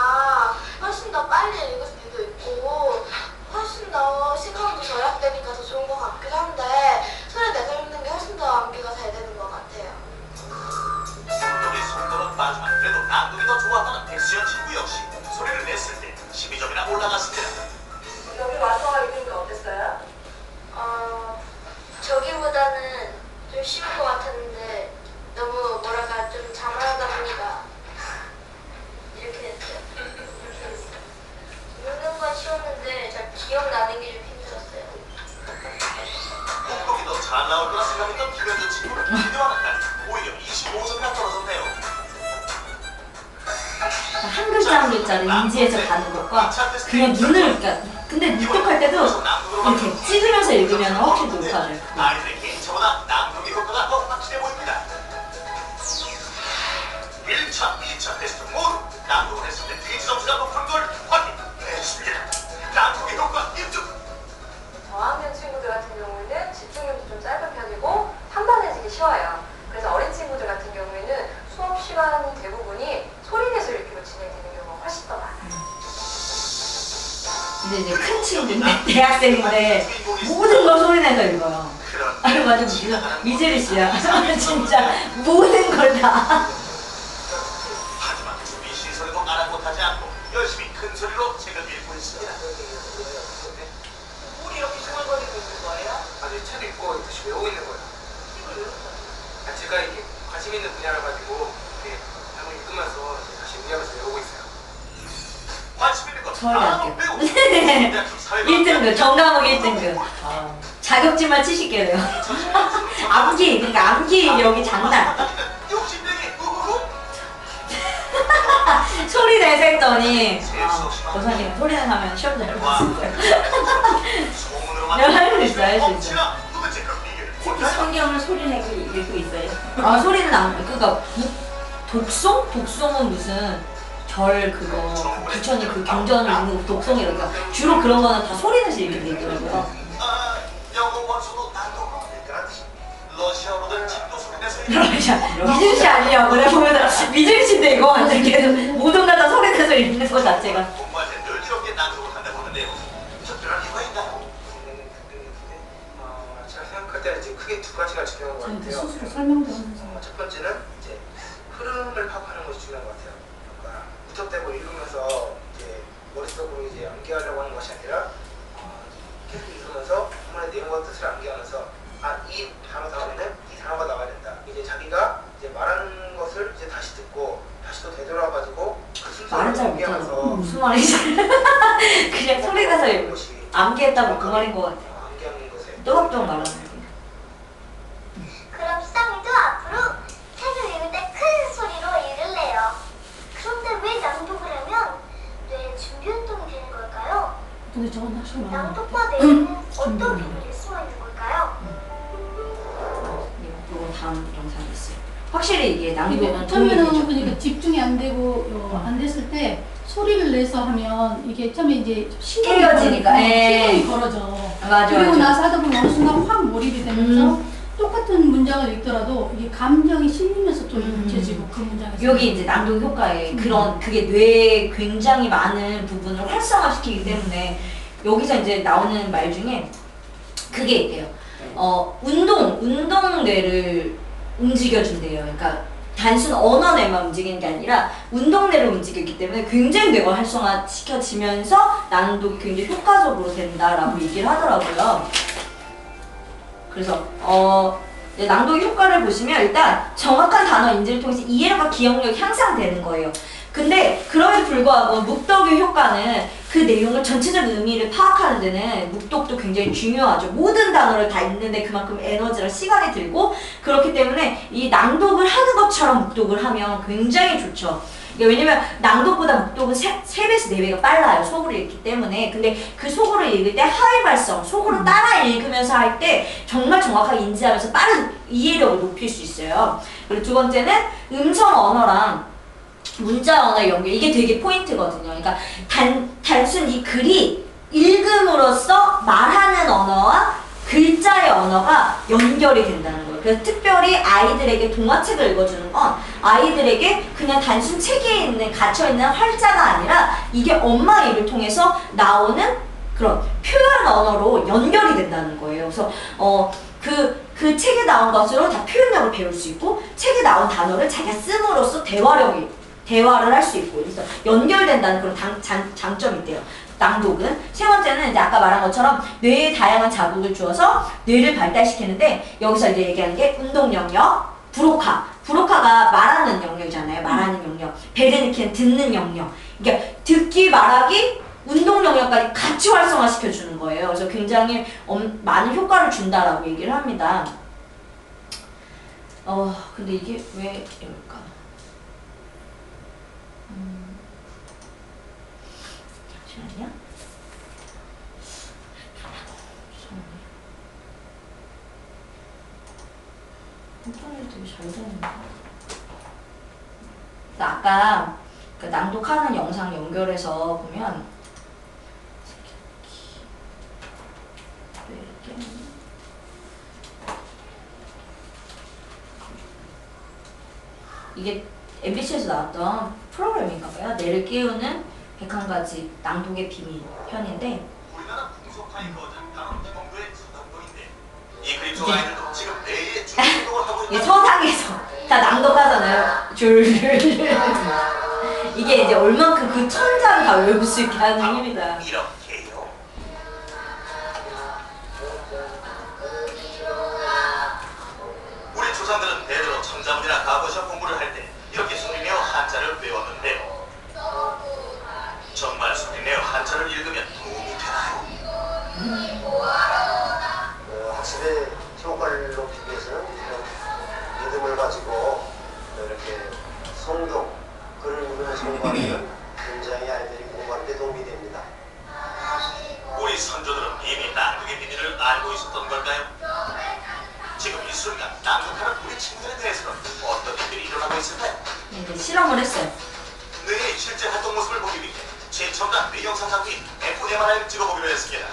훨씬 더 빨리 읽을 수도 있고 훨씬 더 시간도 절약되니까 더 좋은 것 같긴 한데 잘 나올 거라 생각했던 김현준 친구를 기대와는 달리 오히려 25점이나 떨어졌네요. 한 글자 한 글자를 인지해서 가는 것과 그냥 눈을, 그러니까 근데 묵독할 때도 이렇게 찍으면서 읽으면 확실히 높아져요. 아이들의 개인차보다 낭독의 효과가 더 확실해 보입니다. 1차, 2차 테스트 모두 낭독을 했을 때 페이지 점수가 높은 걸 확인했습니다. 낭독의 효과 1등. 저학년 친구들 같은 경우에는 집중력도 좀 짧은 편이고 판단해지기 쉬워요. 그래서 어린 친구들 같은 경우에는 수업 시간 대부분이 소리 내서 읽기로 진행되는 경우가 훨씬 더 많아요. 근데 이제 큰 친구인데 대학생인데 모든 걸 소리 내서 읽어요. 아 맞아, 미제리 씨야. 진짜 모든 걸 다. 하지만 주위 시선에도 아랑곳하지 않고 열심히 큰 소리로 책을 읽고 있습니다. 뭘 이렇게 중얼거리고 있는 거예요? 아니 책 읽고 다시 외우고 있는 거예요. 책을 외우잖아요. 제가 이게 관심 있는 분야라 가지고 이렇게 한번 읽으면서 이제 다시 응용해서 외우고 있어요. 관심 있는 것 저희 단어 학교. 배우고 1등급, 정과목 1등급. 자격증만 70개래요. 암기, 그러니까 암기 여기 장난. 욕심쟁이 우후후. 소리 내서 했더니 고사님 소리 내서 하면 시험 잘 봤어요. 내가 할 수 있어, 할 수 있어. 도대체 그 비결이 특히 뭘까요? 성경을 소리내고 읽고 있어요. 아 소리는 안, 그러니까 독송? 독송은 무슨 절 그거 부처님 그 경전을 읽는 독송이라니까 주로 그런 거는 다 소리 내서 읽게 돼 있더라고요. 아, 영어 원서도 난독으로 읽더라니. 러시아어로는 책도 소리 내서 미준 씨 아니냐고 내가 보면 미준 씨인데 이거 완전 계속 모든 걸 다 소리 내서 읽는 거 자체가. 공부할 때 늘 이렇게 난독을 한다고 하는데요. 특별한 이유가 있나요? 제가 생각할 때는 이제 크게 두 가지가 중요한 것 저희도 같아요. 스스로 설명도 하면서. 첫 번째는 이제 흐름을 파악하는 것이 중요한 것 같아요. 그러니까 무턱대고 읽으면서 이제 머릿속으로 이제 암기하려고 하는 것이 아니라 계속 읽으면서 정말 내용과 뜻을 암기하면서 이 단어 다음에는 이 단어가 나와야 된다. 이제 자기가 이제 말하는 것을 이제 다시 듣고 다시 또 되돌아가지고 그 말은 순서를 잘 못하는 암기하면서 무슨 말인지 그냥 소리 내서 읽고 암기했다고 그 말인 것 같아. 암기하는 것에 또박또박 말하는 거. 그럼 수상이도 앞으로 책을 읽을 때 큰 소리로 읽을래요. 그런데 왜 낭독을 하면 뇌에 준비 운동이 되는 걸까요? 근데 저건 확실히 많은 것 낭독과 같아요. 내용은 어떤 비밀이 숨어 있는 걸까요? 이건 다음 영상에 있어요. 확실히 이게 낭독은 도움이 처음에는 되죠. 그러니까 집중이 안 되고 안 됐을 때 소리를 내서 하면 이게 처음에 이제 깨어지니까, 예. 신경이 걸어져. 맞아, 그리고 맞아. 나서 하다 보면 어느 순간 확 몰입이 되면서 똑같은 문장을 읽더라도 이게 감정이 실리면서 또 잊혀지고 그 문장에서 여기 이제 낭독 효과에 그런 그게 뇌에 굉장히 많은 부분을 활성화시키기 때문에 여기서 이제 나오는 말 중에 그게 있대요. 운동 뇌를 움직여준대요. 그러니까 단순 언어 뇌만 움직이는 게 아니라 운동 뇌를 움직이기 때문에 굉장히 뇌가 활성화시켜지면서 낭독이 굉장히 효과적으로 된다라고 얘기를 하더라고요. 그래서 이제 낭독의 효과를 보시면 일단 정확한 단어 인지를 통해서 이해력과 기억력이 향상되는 거예요. 근데 그럼에도 불구하고 묵독의 효과는 그 내용을 전체적인 의미를 파악하는 데는 묵독도 굉장히 중요하죠. 모든 단어를 다 읽는데 그만큼 에너지랑 시간이 들고 그렇기 때문에 이 낭독을 하는 것처럼 묵독을 하면 굉장히 좋죠. 왜냐면 낭독보다 묵독은 3배에서 4배가 빨라요. 속으로 읽기 때문에. 근데 그 속으로 읽을 때 하위 발성, 속으로 따라 읽으면서 할 때 정말 정확하게 인지하면서 빠른 이해력을 높일 수 있어요. 그리고 두 번째는 음성 언어랑 문자 언어의 연결. 이게 되게 포인트거든요. 그러니까 단순 이 글이 읽음으로써 말하는 언어와 글자의 언어가 연결이 된다는 거예요. 그래서 특별히 아이들에게 동화책을 읽어주는 건 아이들에게 그냥 단순 책에 있는 갇혀있는 활자가 아니라 이게 엄마 입을 통해서 나오는 그런 표현 언어로 연결이 된다는 거예요. 그래서 그 책에 나온 것으로 다 표현력을 배울 수 있고 책에 나온 단어를 자기가 씀으로써 대화를 할 수 있고 그래서 연결된다는 그런 장점이 있대요. 낭독은. 세 번째는 이제 아까 말한 것처럼 뇌에 다양한 자극을 주어서 뇌를 발달시키는데 여기서 이제 얘기하는 게 운동 영역, 브로카가 말하는 영역이잖아요. 말하는 영역. 베르니키는 듣는 영역. 그러니까 듣기, 말하기, 운동 영역까지 같이 활성화시켜 주는 거예요. 그래서 굉장히 많은 효과를 준다라고 얘기를 합니다. 근데 이게 왜 이럴까? 잠시만요. 인터넷이 되게 잘 되는데. 아까 그 낭독하는 영상 연결해서 보면 이게 MBC에서 나왔던 프로그램인가봐요. 뇌를 깨우는 101가지 낭독의 비밀 편인데 우리나라 풍속파인 거는 바로 김홍도의 서당동인데 이 그림속 아이들도 지금 뇌의 중運동을 하고 이게 있는 서상에서 다 낭독하잖아요. 줄줄줄. 이게 이제 얼만큼 그 천장 다 외울 수 있게 하는 힘이다. 이렇게요. 우리 조상들은 대대로 천자문이나 과거시험 공부를 할 때 이렇게 숙리내어 한자를 외웠는데요. 정말 숙리내어 한자를 읽으면 도움이 되나요? 확실히 효과를 높이기 위해서는 믿음을 가지고 이렇게 성경, 글을 읽으면서 공부하면 굉장히 아이들이 공부할 때 도움이 됩니다. 우리 선조들은 이미 낭독의 비밀을 알고 있었던 걸까요? 지금 이 순간 낭독하는 우리 친구들에 대해서는 어떤 일들이 일어나고 있을까요? 이제 실험을 했어요. 뇌의 실제 활동 모습을 보기 위해 최첨단 뇌영상 장비 fMRI를 찍어보기로 했습니다.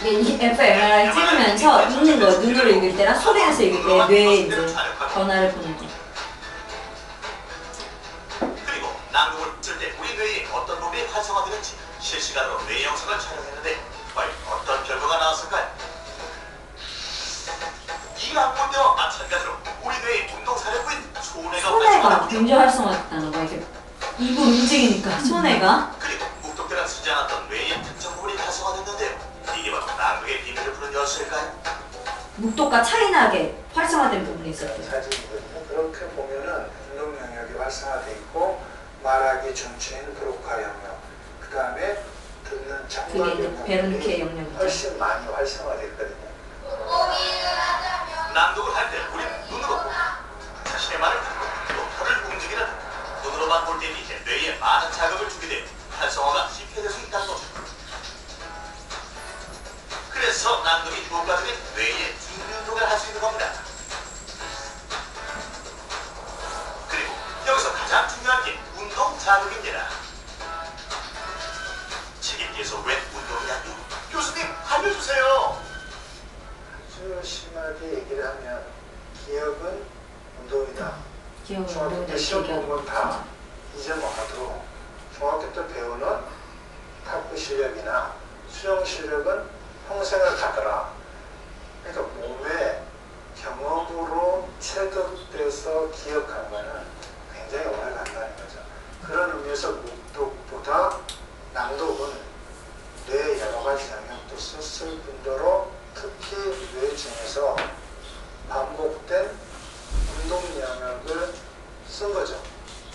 이 fMRI 찍으면서 읽는 거, 눈으로 읽을 때랑 소리에서 읽을 때 뇌에 이제 변화를 보는 거. 그리고 낭독을 쓸 때 우리 뇌에 어떤 부분이 활성화되는지 실시간으로 뇌 영상을 촬영했는데 과연 어떤 결과가 나왔을까요? 이 낭독 때와 마찬가지로 우리 뇌의 운동사령부인 소뇌가 손해가 굉장히 활성화됐다는 거야. 이렇게 입을 움직이니까 손해가. 그리고 묵독대가 쓰지 않았던 뇌의 특정 부분이 활성화됐는데요. 이게 바로 낭독의 비밀을 푸는 열쇠일까요? 묵독과 차이나게 활성화된 부분이 있었대요. 사진이거든요. 그렇게 보면은 운동 영역이 활성화돼 있고 말하기 중추인 브로카 영역, 그 다음에 듣는 그게 청각 이제 베르니케 영역이 영역이죠. 훨씬 많이 활성화됐거든요. 낭독을 할 때 우리는 눈으로 보고 자신의 말을 듣고 또 혀를 움직이는 눈으로만 볼 때는 이제 뇌에 많은 자극을 주게 되어 활성화가 쉽게 될 수 있다는 거죠. 그래서 낭독이 효과적인 뇌의 중운동을 할 수 있는 겁니다. 그리고 여기서 가장 중요한 게 운동 자극입니다. 책임께서 왜 운동이냐고? 교수님 알려주세요. 아주 심하게 얘기를 하면 기억은 운동이다. 기억을 중학교 때 운동이다. 시험 보는 건 다 잊어먹어도 중학교 때 배우는 탁구 실력이나 수영 실력은 평생을 가더라. 그러니까 몸에 경험으로 체득돼서 기억한 거는 굉장히 오래 간다는 거죠. 그런 의미에서 묵독보다 낭독은 뇌의 여러 가지 영역도 썼을 뿐더러 특히 뇌 중에서 반복된 운동 영역을 쓴 거죠.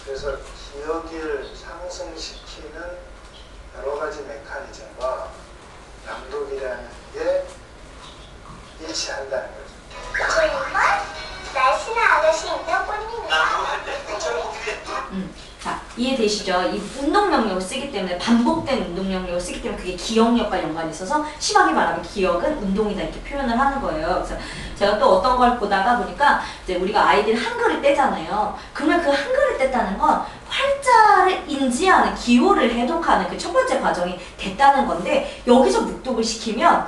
그래서 기억을 상승시키는 여러 가지 메커니즘과 낭독이라는 게 일치한다는 거죠. 정말 날씬한 아가씨 인형뿐입니다. 낭독을 할 때 문자를 보기 위해 자, 이해되시죠? 이 운동 영역을 쓰기 때문에 반복된 운동 영역을 쓰기 때문에 그게 기억력과 연관이 있어서 심하게 말하면 기억은 운동이다 이렇게 표현을 하는 거예요. 그래서 제가 또 어떤 걸 보다가 보니까 이제 우리가 아이들이 한글을 떼잖아요. 그러면 그 한글을 뗐다는 건 활자를 인지하는 기호를 해독하는 그 첫 번째 과정이 됐다는 건데 여기서 묵독을 시키면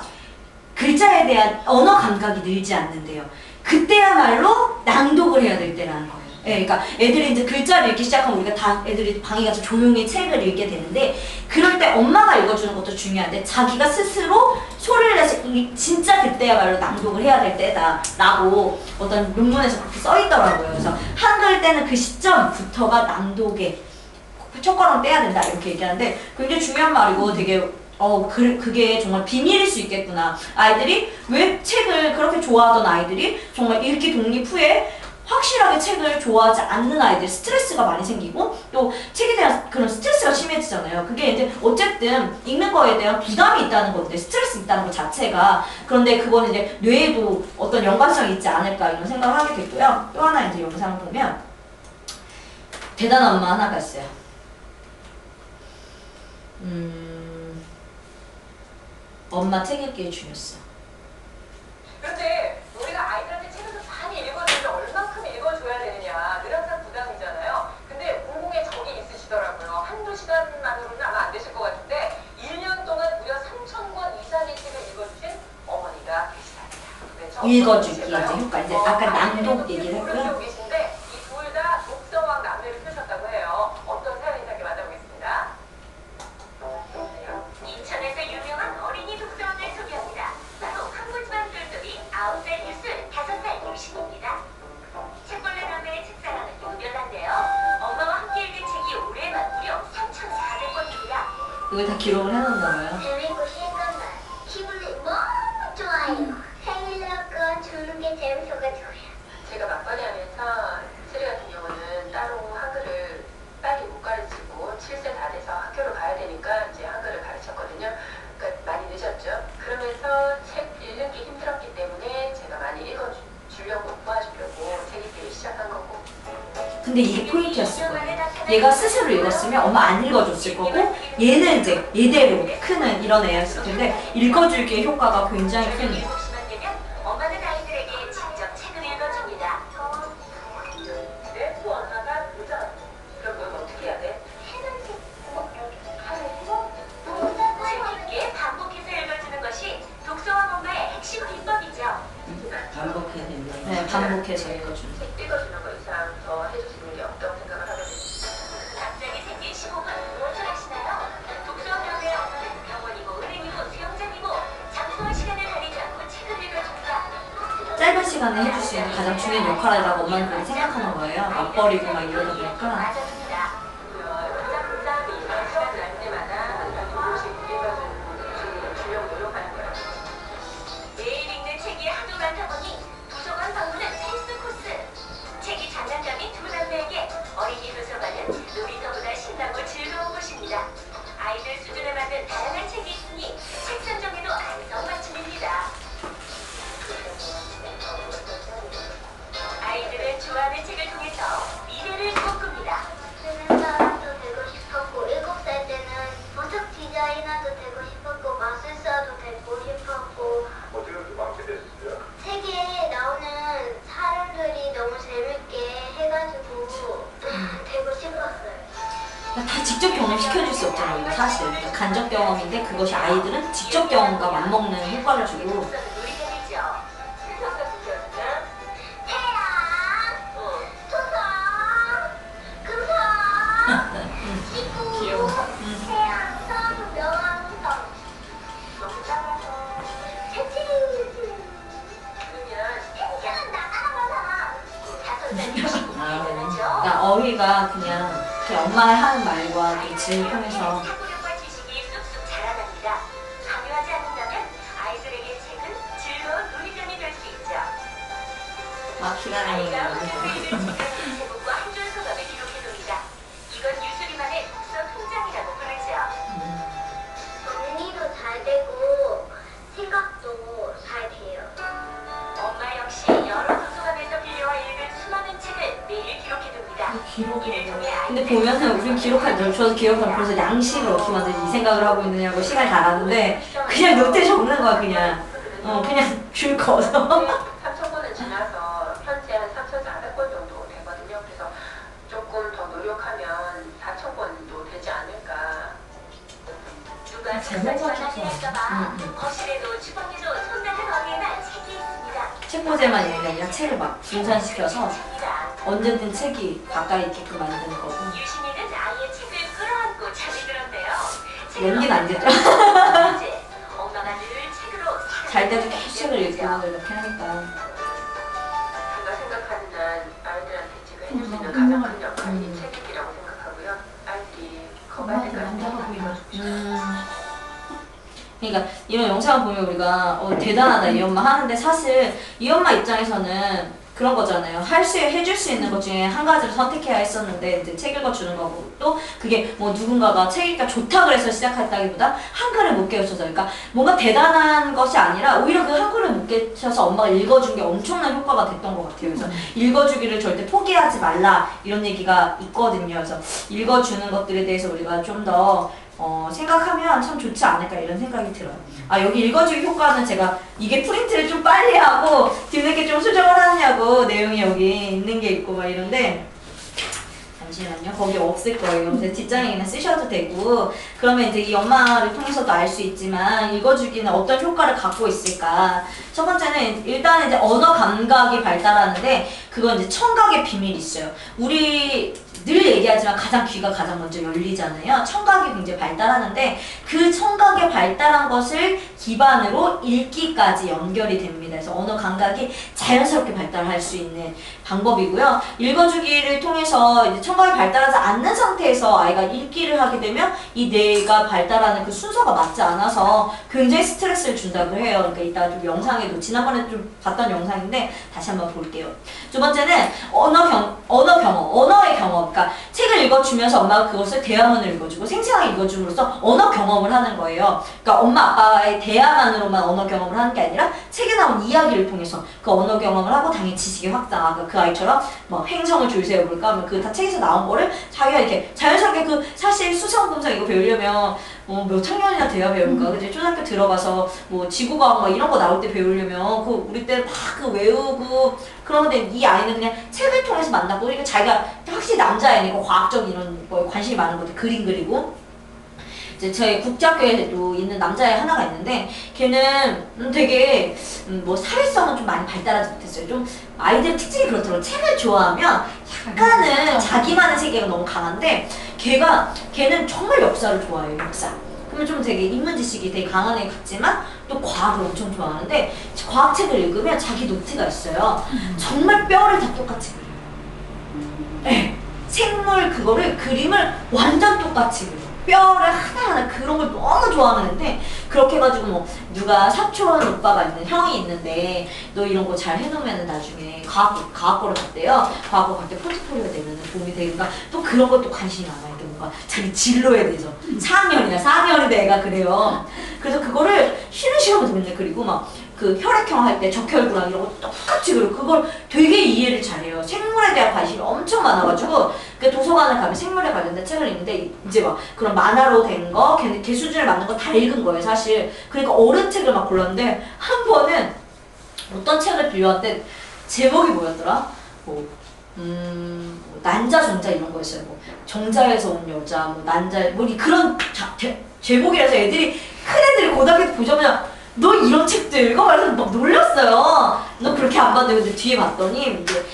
글자에 대한 언어 감각이 늘지 않는데요. 그때야말로 낭독을 해야 될 때라는 거예요. 예, 그러니까 애들이 이제 글자를 읽기 시작하면 우리가 다 애들이 방에 가서 조용히 책을 읽게 되는데 그럴 때 엄마가 읽어주는 것도 중요한데 자기가 스스로 소리를 내서 진짜 그때야말로 낭독을 해야 될 때다라고 어떤 논문에서 그렇게 써 있더라고요. 그래서 한글 때는 그 시점부터가 낭독의 첫걸음 떼야 된다 이렇게 얘기하는데 굉장히 중요한 말이고 되게 그게 정말 비밀일 수 있겠구나. 아이들이 왜 책을 그렇게 좋아하던 아이들이 정말 읽기 독립 후에 확실하게 책을 좋아하지 않는 아이들 스트레스가 많이 생기고 또 책에 대한 그런 스트레스가 심해지잖아요. 그게 이제 어쨌든 읽는 거에 대한 부담이 있다는 건데 스트레스 있다는 것 자체가 그런데 그거는 이제 뇌에도 어떤 연관성이 있지 않을까 이런 생각을 하게 됐고요. 또 하나 이제 영상을 보면 대단한 엄마 하나가 있어요. 엄마 책 읽기의 중요성. 그런데 우리가 아이들한테 책을 좀 많이 읽어주면 얼만큼 읽어줘야 되느냐 늘 항상 부담이잖아요. 근데 공공에 적이 있으시더라고요. 한두 시간만으로는 아마 안 되실 것 같은데 1년 동안 무려 3,000권 이상의 책을 읽어주신 어머니가 계시답니다. 읽어주기 이제 효과. 이제 아까 낭독 얘기를 했고요. 계신데 이 둘 다 독서왕 남매를 펼쳤다고 해요. 어떤 사연인지 함께 만나보겠습니다. 인천에서 유명한 어린이 독서왕을 소개합니다. 바로 황무지방 똘똘이 9살 유술, 5살 유신입니다. 책벌레 남매의 책사랑은 요별한데요. 엄마와 함께 읽은 책이 올해만 무려 3,400권입니다. 이걸 다 기록을 해놓나 봐요. 재밌고 신선한 기분이 너무 좋아요. 생일날 주는 게 재밌어가지고요. 제가 맞벌이 하면서 세리 같은 경우는 따로 한글을 빨리 못 가르치고 7세 다 돼서 학교를 가야 되니까 이제 한글을 가르쳤거든요. 그러니까 많이 늦었죠. 그러면서 책 읽는 게 힘들었기 때문에 제가 많이 읽어주려고 도와주려고 책 읽기를 시작한 거고. 근데 이게 포인트였을 거예요. 얘가 스스로 읽었으면 엄마 안 읽어줬을 거고 얘는 이제 얘대로 크는 이런 애였을 텐데 읽어줄기의 효과가 굉장히 큰 7시만 되면 엄마는 아이들에게 직접 책을 읽어줍니다. 네, 또 엄마가 늦어. 그럼 넌 어떻게 해야 돼? 재밌게 반복해서 읽어주는 것이 독서왕 엄마의 핵심 비법이죠. 반복해야 된다. 네, 반복해서 읽어주는 거. 책 읽어주는 거 이상 더 해줄 수 있는 게 없다고 생각을 하게 됐습니다. 갑자기 생긴 15분 어쩌라시나요? 독서왕 남매의 엄마는 병원이고 은행이고 수영장이고 장소와 시간을 가리지 않고 책을 읽어줍니다. 짧은 시간에 해줄 수 있는 가장 중요한 역할이라고 엄마는 그렇게 생각하는 거예요. 맞벌이고 막 이러다 보니까. 맞아줍니다. 사람이 이런 시간 날 때마다 조금씩 주려고 노력하는 거예요. 매일 읽는 책이 하도 많다 보니 도서관 방문은 필수 코스. 책이 장난감인 두 남매에게 어린이 도서관은 놀이터보다 신나고 즐거운 곳입니다. 아이들 수준에 맞는 다양한 책이 있으니 책 선정에도 안성맞춤입니다. 아이들은 좋아하는 책을 통해서 미래를 꿈꿉니다. 쓰는 사람도 되고 싶었고 7살 때는 보석 디자이너도 되고 싶었고 마술사도 되고 싶었고 어떻게 그렇게 많게 됐어요? 책에 나오는 사람들이 너무 재밌게 해가지고 되고 싶었어요. 그러니까 다 직접 경험시켜줄 수 없잖아요. 이거 사실. 그러니까 간접 경험인데 그것이 아이들은 직접 경험과 맞먹는 효과를 주고 놀이터이죠. 귀여워. 그러니까 어휘가 그냥 엄마가 하는 말과 그 지을 통해서 사고력과 지식이 쑥쑥 자라납니다. 강요하지 않는다면 아이들에게 책은 즐거운 놀이점이 될 수 있죠. 막 기다리는 아이가 거예요. 혼자서 읽은 책은 제목과 한 줄 소감을 기록해둡니다. 이건 유수리만의 독서 통장이라고 부르죠. 정리도 잘 되고 생각도 잘 돼요. 엄마 역시 여러 도서관에서 빌려와 읽은 수많은 책을 매일 기록해둡니다. 이를 통해 근데 보면은 우린 기록할 때 저도 기억하면 벌써 양식을 어떻게 만들지 이 생각을 하고 있느냐고 시간이 다 나는데 그냥 노트에 적는 거야 그냥 그냥 줄 거서 3,000권은 지나서 현재 한 3,400권 정도 되거든요. 그래서 조금 더 노력하면 4,000권도 되지 않을까. 누가 독서지만 하실까봐 거실에도 주방에도 손나는 어린이나 책이 있습니다. 책꽂이만 있는 게 아니라 책을 막 분산시켜서 책입니다. 언제든 책이 가까이 있게끔 만드는 거고 유신이는 아이의 책을 끌어안고 잠이 들었대요. 연기는 안 되죠. 이제 엄마가 늘 책으로 잘 때도 계속 책을 읽고 이렇게 하니까 제가 생각하는 한 아이들한테 지금 해줄 수 있는 가장 큰 역할이 책임이라고 생각하고요. 아이들이 커갈 때까지 그러니까 이런 영상을 보면 우리가 대단하다 이 엄마 하는데 사실 이 엄마 입장에서는 그런 거잖아요. 해줄 수 있는 것 중에 한 가지를 선택해야 했었는데, 이제 책 읽어주는 거고, 또 그게 뭐 누군가가 책 읽기가 좋다 그래서 시작했다기보다 한글을 못 깨우쳐서, 그러니까 뭔가 대단한 것이 아니라 오히려 그 한글을 못 깨우쳐서 엄마가 읽어준 게 엄청난 효과가 됐던 것 같아요. 그래서 읽어주기를 절대 포기하지 말라 이런 얘기가 있거든요. 그래서 읽어주는 것들에 대해서 우리가 좀 더 생각하면 참 좋지 않을까 이런 생각이 들어요. 아, 여기 읽어주기 효과는 제가 이게 프린트를 좀 빨리 하고 뒤늦게 좀 수정을 하느냐고 내용이 여기 있는 게 있고 막 이런데, 잠시만요. 거기 없을 거예요. 그래서 뒷장에 그냥 쓰셔도 되고, 그러면 이제 이 엄마를 통해서도 알 수 있지만 읽어주기는 어떤 효과를 갖고 있을까. 첫 번째는 일단 이제 언어 감각이 발달하는데, 그건 이제 청각의 비밀이 있어요. 우리 늘 얘기하지만 가장 귀가 가장 먼저 열리잖아요. 청각이 굉장히 발달하는데 그 청각에 발달한 것을 기반으로 읽기까지 연결이 됩니다. 그래서 언어 감각이 자연스럽게 발달할 수 있는 방법이고요. 읽어주기를 통해서 이제 청각이 발달하지 않는 상태에서 아이가 읽기를 하게 되면 이 뇌가 발달하는 그 순서가 맞지 않아서 굉장히 스트레스를 준다고 해요. 그러니까 이따 좀 영상에도 지난번에 좀 봤던 영상인데 다시 한번 볼게요. 두 번째는 언어의 경험. 그러니까 책을 읽어주면서 엄마가 그것을 대화문을 읽어주고 생생하게 읽어줌으로써 언어 경험을 하는 거예요. 그러니까 엄마 아빠의 대화만으로만 언어 경험을 하는 게 아니라 책에 나온 이야기를 통해서 그 언어 경험을 하고 당연히 지식의 확장. 그 아이처럼 뭐 행성을 줄 세워볼까 하면 그 다 책에서 나온 거를 자기가 이렇게 자연스럽게 그 사실 수성분석 이거 배우려면 몇 학년이나 돼야 배울까? 그치? 초등학교 들어가서 뭐 지구과학 막 이런 거 나올 때 배우려면 그 우리 때 막 그 외우고 그런데 이 아이는 그냥 책을 통해서 만났고, 그러니까 자기가 확실히 남자애니까 과학적 이런 거에 관심이 많은 것 같아. 그림 그리고. 이제 저희 국제학교에도 있는 남자애 하나가 있는데 걔는 되게 뭐 사회성은 좀 많이 발달하지 못했어요. 좀 아이들 특징이 그렇더라고요. 책을 좋아하면 약간은 자기만의 세계가 너무 강한데 걔는 정말 역사를 좋아해요. 역사. 그러면 좀 되게 인문지식이 되게 강한 애 같지만 또 과학을 엄청 좋아하는데 과학책을 읽으면 자기 노트가 있어요. 정말 뼈를 다 똑같이 그려요. 네. 생물 그거를 그림을 완전 똑같이 그려요. 뼈를 하나하나 그런 걸 너무 좋아하는데 그렇게 해가지고 뭐 누가 사촌 오빠가 있는 형이 있는데 너 이런 거 잘 해놓으면 나중에 과학고를 갔대요. 과학고 갈 때 포트폴리오가 되면 도움이 되니까 또 그런 것도 관심이 많아요. 뭔가 자기 진로에 대해서 4학년인데 애가 그래요. 그래서 그거를 쉬는 시간에도 맨날 그리고 막 그 혈액형 할 때 적혈구랑 이런 거 똑같이 그리고 그걸 되게 이해를 잘해요. 생물에 대한 관심이 엄청 많아가지고 그 도서관을 가면 생물에 관련된 책을 읽는데 이제 막 그런 만화로 된 거, 걔 수준에 맞는 거 다 읽은 거예요, 사실. 그러니까 어른 책을 막 골랐는데 한 번은 어떤 책을 빌려왔는데 제목이 뭐였더라? 난자 정자 이런 거였어요. 뭐 정자에서 온 여자, 뭐 난자, 뭐 그런 제목이라서 애들이 큰 애들이 고등학교 때 보자마자 너 이런 책도 읽어? 그래서 막 놀렸어요. 너 그렇게 안 봤는데 근데 뒤에 봤더니 이제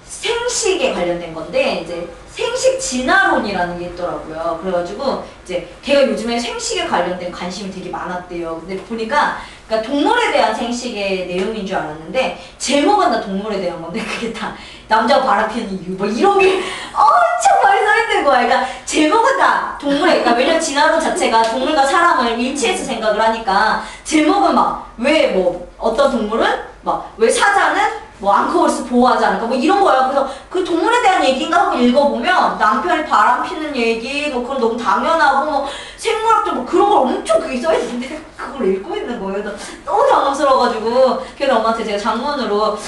생식에 관련된 건데 이제 생식 진화론이라는 게 있더라고요. 그래가지고 이제 걔가 요즘에 생식에 관련된 관심이 되게 많았대요. 근데 보니까 그러니까 동물에 대한 생식의 내용인 줄 알았는데 제목은 다 동물에 대한 건데 그게 다 남자가 바람피는 이유 뭐 이런 게 엄청 많이 써있는 거야. 그러니까 제목은 다 동물에, 그러니까 왜냐면 진화론 자체가 동물과 사람을 일치해서 생각을 하니까 제목은 막 왜 뭐 어떤 동물은 막 왜 사자는 뭐 앙코르스 보호하지 않을까 뭐 이런 거야. 그래서 그 동물에 대한 얘기인가 하고 읽어보면 남편이 바람 피는 얘기 뭐 그건 너무 당연하고 뭐 생물학적 뭐 그런 걸 엄청 그게 써있는데 그걸 읽고 있는 거예요. 그래서 너무 당황스러워가지고 그래서 엄마한테 제가 장문으로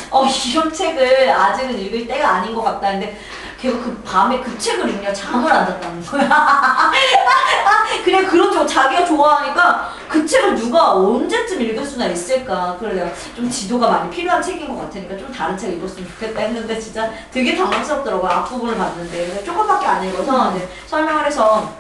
이런 책을 아직은 읽을 때가 아닌 것 같다 했는데 걔가 그 밤에 그 책을 읽냐 잠을 안 잤다는 거야. 그냥 그런 쪽 자기가 좋아하니까 그 책을 누가 언제쯤 읽을 수나 있을까. 그래 내가 좀 지도가 많이 필요한 책인 것 같으니까 좀 다른 책 읽었으면 좋겠다 했는데 진짜 되게 당황스럽더라고요. 앞부분을 봤는데 그래서 조금밖에 안 읽어서 이제 설명을 해서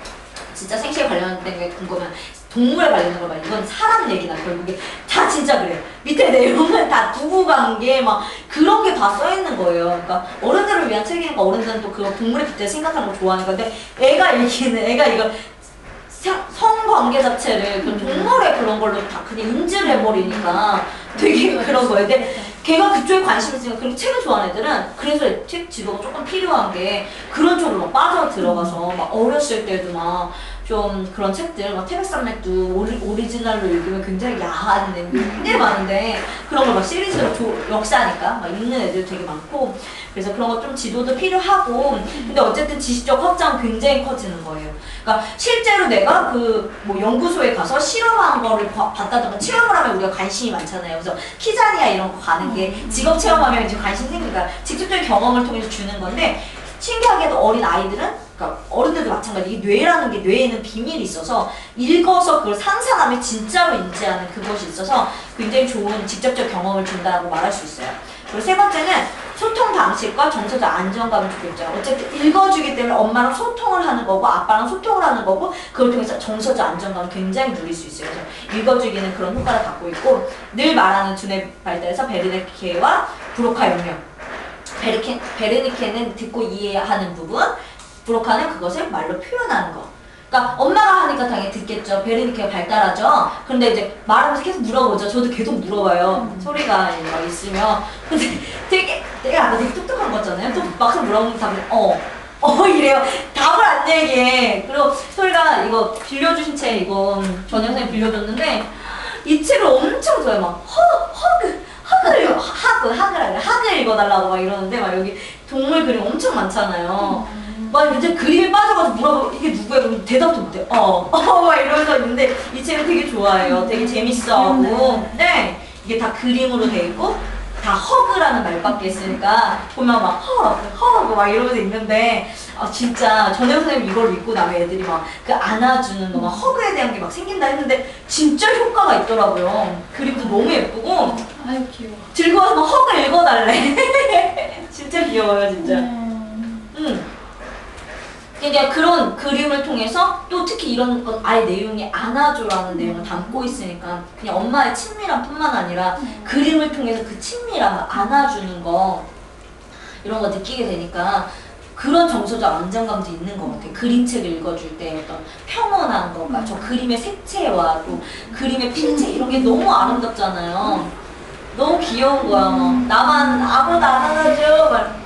진짜 생식에 관련된 게 궁금한 동물에 관련된 걸 말이야. 이건 사람 얘기나 결국에 다 진짜 그래요. 밑에 내용은 다 부부관계 막 그런 게 다 써있는 거예요. 그러니까 어른들을 위한 책이니까 어른들은 또 그거 동물에 빗대 생각하는 거 좋아하니까 근데 애가 이걸 성관계 자체를 그 동물의 그런 걸로 다 그냥 인지를 해버리니까 되게 그런 거예요. 근데 걔가 그쪽에 관심 있으니까 그리고 책을 좋아하는 애들은 그래서 책 지도가 조금 필요한 게 그런 쪽으로 막 빠져 들어가서 막 어렸을 때도 막 좀 그런 책들, 막 태백산맥도 오리지널로 읽으면 굉장히 야한 내용이 굉장히 많은데 그런 걸 막 시리즈로 역사니까 막 읽는 애들 되게 많고 그래서 그런 거 좀 지도도 필요하고 근데 어쨌든 지식적 확장은 굉장히 커지는 거예요. 그러니까 실제로 내가 그 뭐 연구소에 가서 실험한 거를 봤다던가 체험을 하면 우리가 관심이 많잖아요. 그래서 키자니아 이런 거 가는 게 직업 체험하면 이제 관심 생기니까 직접적인 경험을 통해서 주는 건데 신기하게도 어린 아이들은 그러니까 어른들도 마찬가지 이 뇌라는 게 뇌에는 비밀이 있어서 읽어서 그걸 상상하면 진짜로 인지하는 그것이 있어서 굉장히 좋은 직접적 경험을 준다고 말할 수 있어요. 그리고 세 번째는 소통 방식과 정서적 안정감을 주겠죠. 어쨌든 읽어주기 때문에 엄마랑 소통을 하는 거고 아빠랑 소통을 하는 거고 그걸 통해서 정서적 안정감을 굉장히 누릴 수 있어요. 그래서 읽어주기는 그런 효과를 갖고 있고 늘 말하는 두뇌 발달에서 베르네케와 브로카 영역 베르니케는 듣고 이해하는 부분, 브로카는 그것을 말로 표현하는 거. 그러니까 엄마가 하니까 당연히 듣겠죠. 베르니케가 발달하죠. 그런데 이제 말하면서 계속 물어보죠. 저도 계속 물어봐요. 소리가 막 있으면. 근데 되게 아까 되게 똑똑한 거잖아요. 또 막상 물어보면 답을 이래요. 답을 안 얘기해. 그리고 소리가 이거 빌려주신 책 이거 전영 선생님 빌려줬는데 이 책을 엄청 좋아해요. 막 학을 읽어달라고 막 이러는데 막 여기 동물 그림 엄청 많잖아요. 막 이제 그림에 빠져가지고 물어보고 이게 누구야? 그럼 대답도 못해. 막 이러면서 있는데 이 책을 되게 좋아해요. 되게 재밌어하고. 네. 이게 다 그림으로 돼 있고 다 허그라는 말밖에 있으니까 보면 막 허그 막 이러면서 있는데 진짜 전영 선생님 이걸 읽고 나면 애들이 막 그 안아주는 거 막 허그에 대한 게 막 생긴다 했는데 진짜 효과가 있더라고요. 그림도 너무 예쁘고 아유 귀여워. 즐거워서 막 허그 읽어달래. 진짜 귀여워요 진짜. 그러니까 그런 그림을 통해서 또 특히 이런 건 아예 내용이 안아줘라는 내용을 담고 있으니까 그냥 엄마의 친밀함 뿐만 아니라 그림을 통해서 그 친밀함, 안아주는 거 이런 거 느끼게 되니까 그런 정서적 안정감도 있는 것 같아요. 그림책 읽어줄 때 어떤 평온한 거가 저 그림의 색채와 또 그림의 필체 이런 게 너무 아름답잖아요. 너무 귀여운 거야. 나만 아무도 안 안아줘. 막.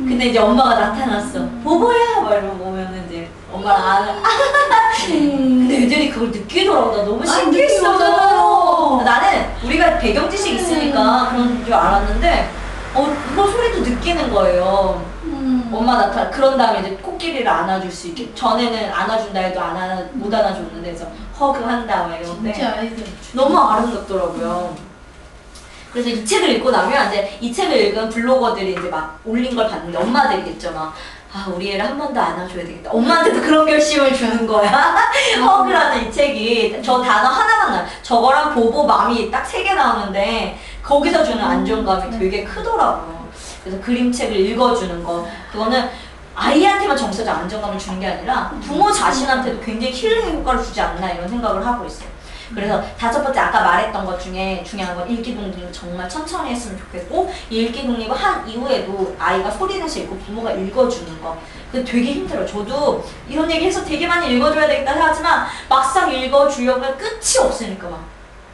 근데 이제 엄마가 나타났어. 보보야! 막 이러고 오면은 이제 엄마랑 안 근데 애들이 그걸 느끼더라고. 나 너무 신기했어. 나는 우리가 배경 지식 있으니까 그런 줄 알았는데 이거 소리도 느끼는 거예요. 엄마 나타나. 그런 다음에 이제 코끼리를 안아줄 수 있게. 전에는 안아준다 해도 못 안아줬는데 그래서 허그한다 막 이러는데 진짜 아이들 너무 아름답더라고요. 그래서 이 책을 읽고 나면 이제 이 책을 읽은 블로거들이 이제 막 올린 걸 봤는데 엄마들이겠죠. 막 우리 애를 한 번 더 안아줘야 되겠다. 엄마한테도 그런 결심을 주는 거야. 허그라는 이 책이 저 단어 하나만 나요. 저거랑 보보 맘이 딱 3개 나오는데 거기서 주는 안정감이 되게 크더라고요. 그래서 그림책을 읽어주는 거 그거는 아이한테만 정서적 안정감을 주는 게 아니라 부모 자신한테도 굉장히 힐링 효과를 주지 않나 이런 생각을 하고 있어요. 그래서 5번째 아까 말했던 것 중에 중요한 건 읽기 독립을 정말 천천히 했으면 좋겠고 이 읽기 독립을 한 이후에도 아이가 소리내서 읽고 부모가 읽어주는 거 근데 되게 힘들어요. 저도 이런 얘기 해서 되게 많이 읽어줘야 되겠다 하지만 막상 읽어주려면 끝이 없으니까 막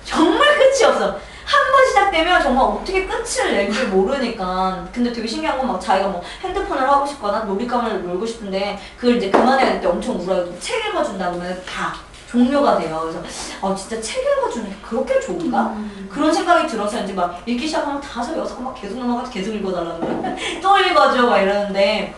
정말 끝이 없어. 한 번 시작되면 정말 어떻게 끝을 낼 줄 모르니까. 근데 되게 신기한 건 막 자기가 뭐 핸드폰을 하고 싶거나 놀이감을 놀고 싶은데 그걸 이제 그만해야 될 때 엄청 울어요. 책 읽어준다 그러면 다 종료가 돼요. 그래서 진짜 책 읽어주는 게 그렇게 좋은가? 그런 생각이 들어서 이제 막 읽기 시작하면 5, 6권 막 계속 넘어가서 계속 읽어달라는 거야. 또 읽어줘 막 이러는데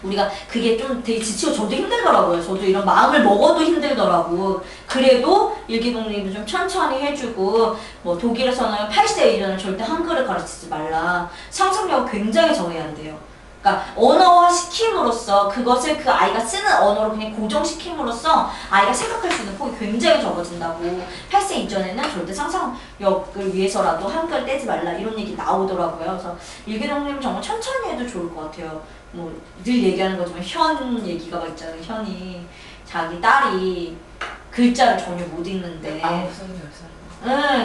우리가 그게 좀 되게 지치고 저도 힘들더라고요. 저도 이런 마음을 먹어도 힘들더라고. 그래도 읽기 독립을 좀 천천히 해주고 뭐 독일에서는 80세 이전에 절대 한글을 가르치지 말라. 상상력을 굉장히 정해야 한대요. 그러니까 언어화 시킴으로써 그것을 그 아이가 쓰는 언어로 그냥 고정시킴으로써 아이가 생각할 수 있는 폭이 굉장히 적어진다고. 8세 이전에는 절대 상상력을 위해서라도 한글을 떼지 말라 이런 얘기 나오더라고요. 그래서 읽기 독립은 정말 천천히 해도 좋을 것 같아요. 뭐 늘 얘기하는 거지만 현 얘기가 막 있잖아요. 현이 자기 딸이 글자를 전혀 못 읽는데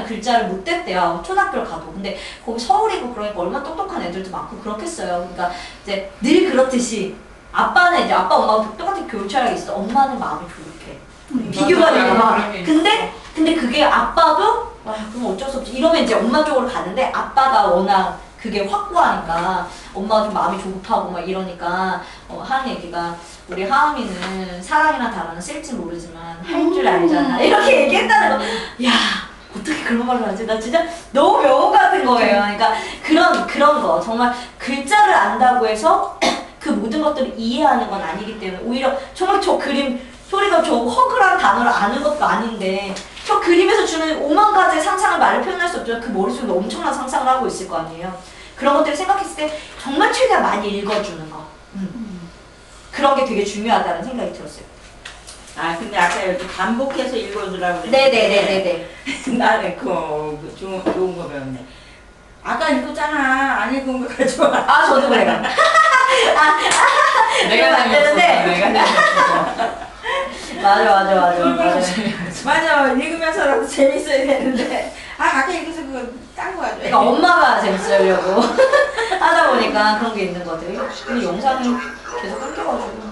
글자를 못 뗐대요. 초등학교를 가도. 근데 거기 서울이고 그러니까 얼마나 똑똑한 애들도 많고 그렇겠어요. 그러니까 이제 늘 그렇듯이 아빠는 이제 아빠 엄마가 똑같은 교육 철학이 있어. 엄마는 마음이 조급해. 비교가 되고 막. 근데 그게 아빠도 그럼 어쩔 수 없지. 이러면 이제 엄마 쪽으로 가는데 아빠가 워낙 그게 확고하니까 엄마가 좀 마음이 조급하고 막 이러니까 하는 얘기가 우리 하은이는 사랑이나 다랑은 쓸지 모르지만 할 줄 알잖아 이렇게 얘기했다는 거. 야 어떻게 그런 말을 하지? 나 진짜 너무 명언 같은 거예요. 그러니까 그런 거 정말 글자를 안다고 해서 그 모든 것들을 이해하는 건 아니기 때문에 오히려 정말 저 그림 소리가 저 허그란 단어를 아는 것도 아닌데 저 그림에서 주는 5만 가지의 상상을 말로 표현할 수 없지만 그 머릿속에 엄청난 상상을 하고 있을 거 아니에요. 그런 것들을 생각했을 때 정말 최대한 많이 읽어주는 거. 그런 게 되게 중요하다는 생각이 들었어요. 아 근데 아까 여기 반복해서 읽어주라고 그랬는데 네네네네네. 나는 그거 좋은 거 배웠네. 아까 읽었잖아. 안 읽은 거 가지고 와. 아 저도 그래요. 내가 안 되는데. 내가 맞아. 읽으면서라도 재밌어야 되는데 아까 읽어서 그거 딴 거 가지고. 그러니까 엄마가 재밌으려고 하다 보니까 그런 게 있는 것 같아요. 근데 영상이 계속 끊겨가지고.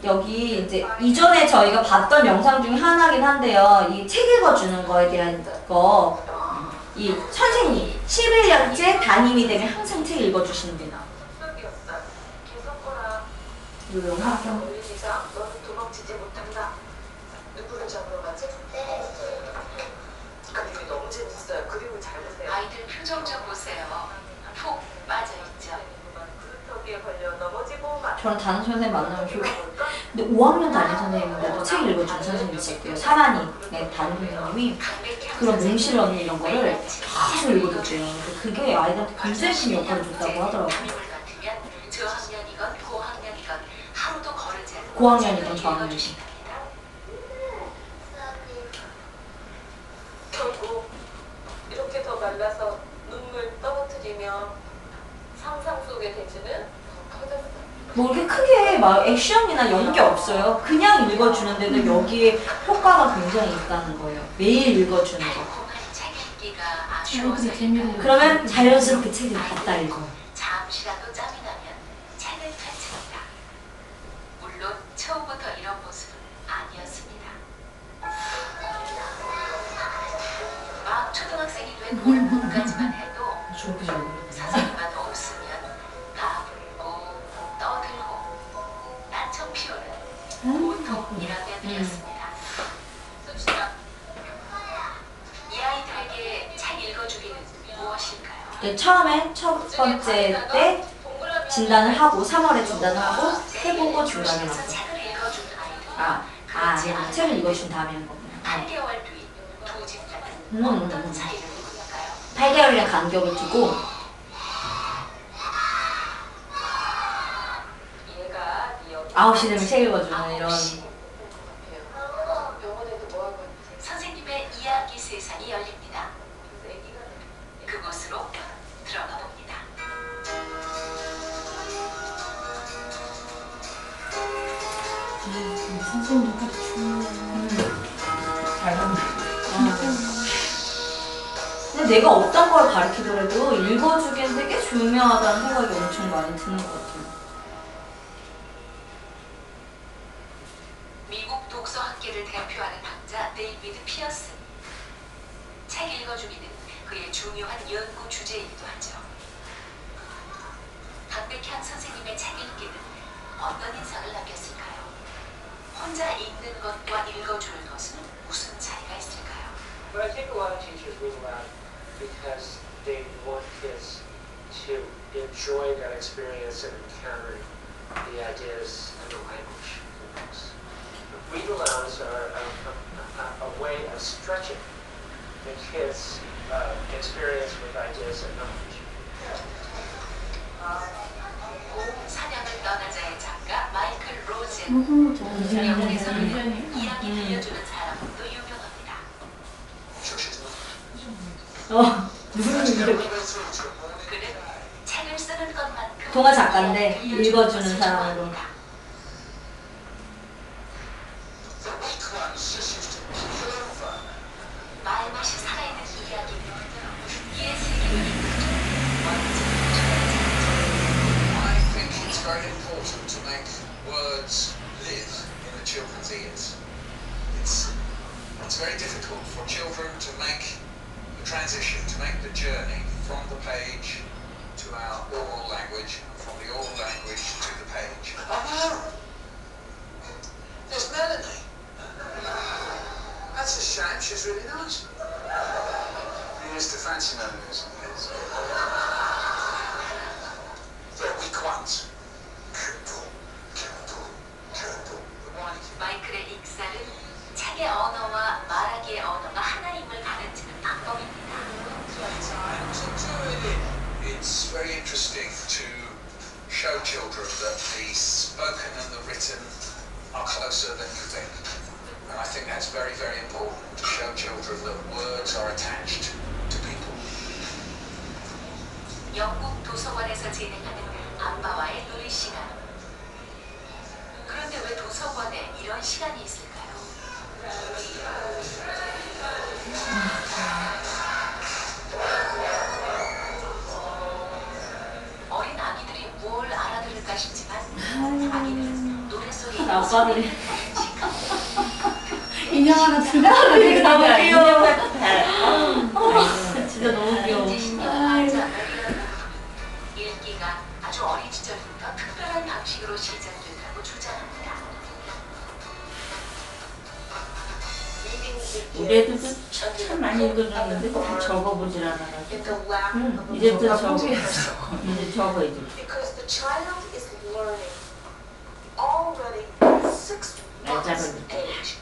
여기 이제 이전에 저희가 봤던 영상 중에 하나긴 한데요. 이 책 읽어주는 거에 대한 거. 이 선생님 11년째 담임이 되면 항상 책 읽어주신대요. 습격이었어. 계속 보라. 이 영상 올리자. 너는 도망치지 못한다. 누구를 잡으러 가지? 그림이 너무 재밌어요. 그림을 잘 보세요. 아이들 표정 좀 보세요. 푹 빠져있죠. 그루터기에 걸려 넘어지고 막. 저는 단어 선생님 만나면 좋게. 근데 5학년 담임 선생님인데도 책 읽어주는 선생님이 있었대요. 사란이 담임 선생님이 그런 몽실 언니 이런 거를 계속 읽어줬대요. 그게 아이들한테 굉장히 큰 역할을 줬다고 하더라고요. 저학년이건 고학년이건 하루도 거르지 않고 고학년이건 저학년이건. 결국 이렇게 더 말라서 눈물 떨어뜨리며 상상 속의 대지는 더 커졌어요. 뭐 이렇게 크게 막 액션이나 연기 없어요. 그냥 읽어주는데도 여기에 효과가 굉장히 있다는 거예요. 매일 읽어주는 거. 아이들이 재미를 그러면 자연스럽게 책을 갖다 읽어요. 잠시라도 짬이 나면 책을 펼칩니다. 물론 처음부터 이런 모습은 아니었습니다. 막 초등학생이 된 5학년까지만 해도 저렇게 잘 읽어요. 선생님만 없으면 가불고 떠들고 난청 피우는 보통 일학년이었습니다. 씁시다. 이 아이들에게 책 읽어주기는 무엇일까요? 네, 처음에 첫 번째 때 진단을 하고 3월에 진단을 하고 해보고 중간에 하고 책을 읽어준 다음에 한 거구나. 8개월 뒤 두 집단은 어떤 차이를 두었을까요? 8개월이랑 간격을 두고 얘가 9시 되면 책 읽어주는 이런. 병원에도 뭐 하고 선생님의 이야기 세상이 열립니다. 그곳으로 들어가 봅니다. 선생님도 가르치고 근데 내가 어떤 걸 가르치더라도 읽어주기엔 되게 중요하다는 생각이 엄청 많이 드는 것 같아요. 미국 독서학계를 대표하는 학자 데이비드 피어슨. 책 읽어주기는 그의 중요한 연구 주제이기도 하죠. 강백현 선생님의 책 읽기는 어떤 인상을 남겼을까요? 혼자 읽는 것과 읽어주는 것은 무슨 차이가 있을까요? But I think a lot of teachers read aloud because they want kids to enjoy that experience of encountering the ideas and the language in the books. Read alouds are a way of stretching the kids' experience with ideas and knowledge. 사냥을 떠나자의 작가 마이클 로젠. 영국에서는 이야기 들려주는 사람으로 유명합니다. 그는 책을 쓰는 것만큼 동화 작가인데 읽어주는 사람으로. 말없이 살아있는 이야기는 이의 세계를 이끌어주는 I think it's very important to make words live in the children's ears. It's very difficult for children to make a transition to make the journey from the page to our oral language, and from the oral language to the page. Oh, there's Melanie. That's a shame, she's really nice. You used to fancy Melanie or something. Yeah, weak ones. 마이클의 익살은 책의 언어와 말하기의 언어가 하나임을 가르치는 방법입니다. It's very interesting to show children that the spoken and the written are closer than you think. And I think that's very, very important to show children that words are attached to people. 영국 도서관에서 진행하는 아빠와의 놀이 시간. 그런데 왜 도서관에 이런 시간이 있을까요? 어린 아기들이 뭘 알아들을까 싶지만 아기는 노랫소리 아빠들이 인형 하나 들고 너무 귀여워. 진짜 너무 귀여워. 읽기가 아주 어린 시절부터 특별한 방식으로 시작된다고 주장합니다. 우리 애들도 참 많이 읽어줬는데 다 적어보질 않아가지고. 이제부터 적어. 이제 적어 이제. Because the child is learning already 6 months of age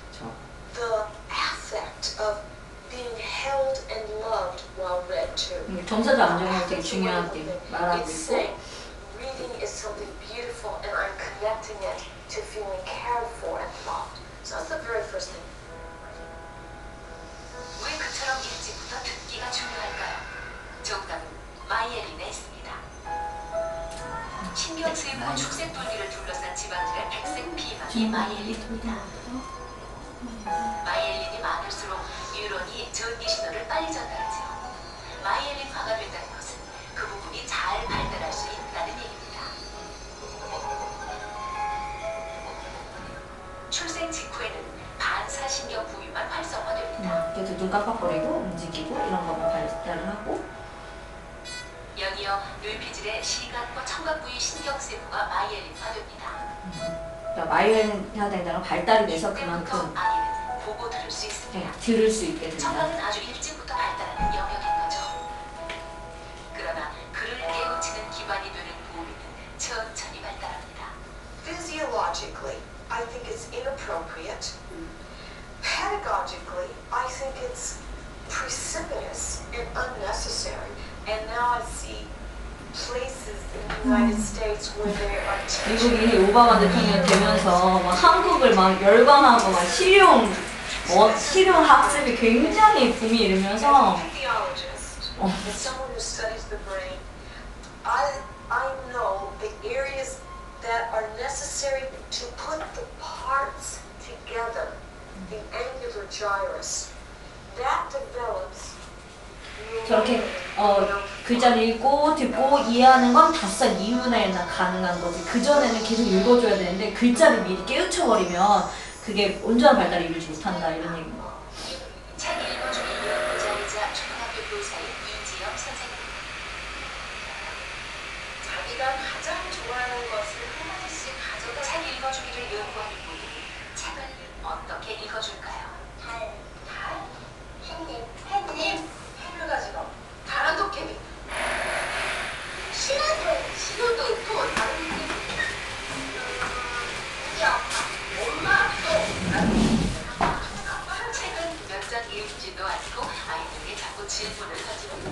the affect of being held and loved while read to. 정서적 안정이 되게 중요하게 말하고 It's 있고. saying reading is something beautiful and I'm connecting it to feeling cared for and loved. So that's the very first thing. 왜 그처럼 일찍부터 듣기가 중요할까요? 정답은 마이엘린에 있습니다. 신경 쓰이고 축색 돌기를 둘러싼 집안들의 백색 비만이 마이엘린입니다. 마이엘린이 많을수록 뉴런이 전기 신호를 빨리 전달하죠. 마이엘린화가 된다는 것은 그 부분이 잘 발달할 수 있다는 얘기입니다. 출생 직후에는 반사신경 부위만 활성화됩니다. 그래서 눈 깜빡거리고 움직이고 이런 거만 발달을 하고. 연이어 뇌피질의 시각과 청각 부위 신경세포가 마이엘린화됩니다. 그러니까 마이엘린화된다는 발달이 돼서 이때부터 그만큼 아기는 보고 들을 수 있습니다. 들을 수 있게 된다. 청각은 아주 일찍부터 발달하는 영역인 거죠. 그러나 그를 깨우치는 기반이 되는 부위는 천천히 발달합니다. Physiologically, I think it's inappropriate. Pedagogically, I think it's precipitous and unnecessary. And now I see places in the United States where they are teaching. 미국이 오바마 대통령이 되면서 막 한국을 막 열광하고 막 실용 학습이 굉장히 붐이 일으면서 Theologist, as someone who studies the brain, I know the areas that are necessary to put the parts together, the angular gyrus, that develops. 저렇게 글자를 읽고 듣고 이해하는 건 5살 이후에나 가능한 거지. 그 전에는 계속 읽어줘야 되는데 글자를 미리 깨우쳐버리면 그게 온전한 발달을 이루지 못한다 이런 얘기입니다. 책 읽어주기 연구자이자 초등학교 교사인 이지영 선생님. 자기가 가장 좋아하는 것을 하나씩 가져가. 책 읽어주기를 연구하는 분이 책을 어떻게 읽어줄까요? 달, 햇님, 해를 가지고 다른 도깨비, 신호등 또 다른 도깨비, 우리 아빠, 엄마 또 책은 몇 장 읽지도 않고 아이들에게 자꾸 질문을 던집니다.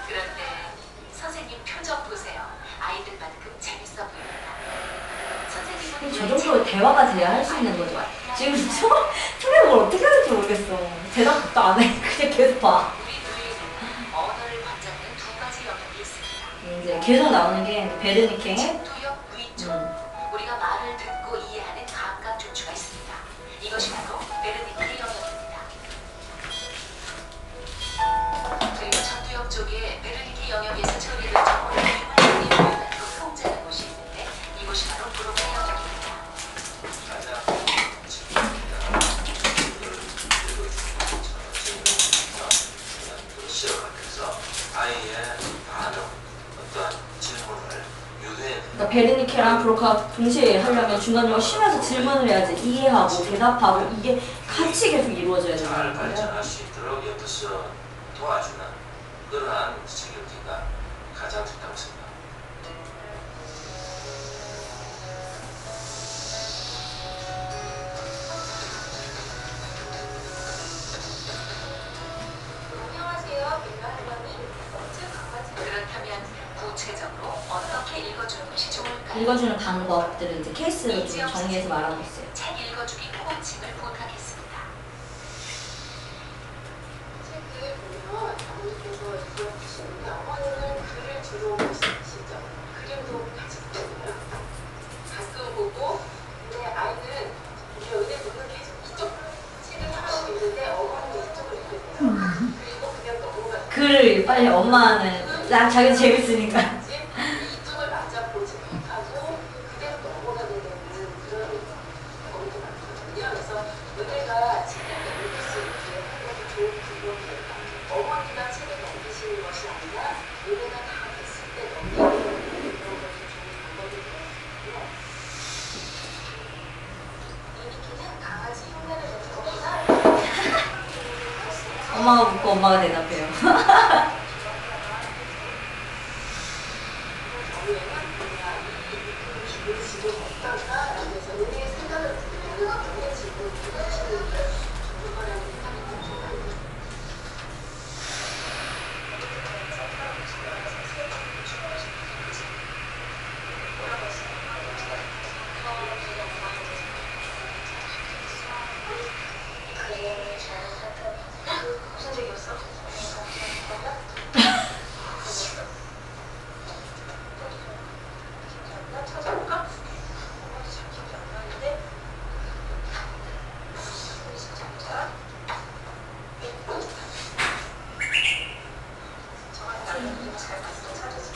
그런데 선생님 표정 보세요. 아이들만큼 재밌어 보입니다. 선생님은 저 정도 대화가 돼야 할 수 있는 거죠. 지금 선생님 뭘 어떻게 하는지 모르겠어. 대답도 안 해. 그냥 계속 봐. 우리 뇌에는 언어를 관장하는 2가지 영역이 있습니다. 이제 계속 나오는 게 베르니케. 측두엽 위쪽. 우리가 말을 듣고 이해하는 감각 조추가 있습니다. 이것이 바로 베르니케 영역입니다. 그리고 전두엽 쪽에 베르니케 영역에서 처리된 정보를 일관되게 표현하고 통제하는 곳이 있는데 이곳이 바로 브로카 영역입니다. 걔랑 그렇게 동시에 하려면 중간중간 쉬면서 질문을 해야지 이해하고 대답하고 이게 같이 계속 이루어져야 잘 되는 거예요. 발전할 수 있도록 옆에서 도와주는 그러한 책임기가 가장 좋다고 생각합니다. 안녕하세요, 빌라 할머니. 그렇다면 구체적으로 어떻게 읽어주는 것이 좋을까요? 읽어주는 방법들은 이제 케이스로 좀 정리해서 말하고 있어요. 책 읽어주기 코칭을 부탁했습니다. 책을 보면 어머니께서 읽어주시는데 어머니는 글을 주로 보시죠. 그림도 같이 보시고요. 가끔 보고 근데 아이들은 우리 은혜 눈을 계속 이쪽 책을 하나씩 읽는데 어머니는 이쪽을 읽게 돼요. 그리고 그냥 넘어가요. 글을 빨리 엄마는 나 자기 재밌으니까. 이쪽을 맞아 보지 못하고 그대로 넘어가게 되는 그런 경우도 많거든요. 그래서 은혜가 책을 읽을 수 있게 하는 좋은 방법이에요. 어머니가 책을 넘기시는 것이 아니라 은혜가 다 됐을 때 넘기는 그런 것이 좋은 방법이 되거든요. 이니키는 강아지 흉내를 내는 것보다 엄마가 묻고 엄마가 대답해요. 무슨 책이었어? 찾아볼까? 잘 기억이 안 나는데. 자, 정확히 알려주면 잘 봤어. 찾았어.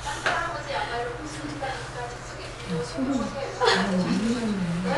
할아버지 양말로 웃으니까 책 속에 소금을 네?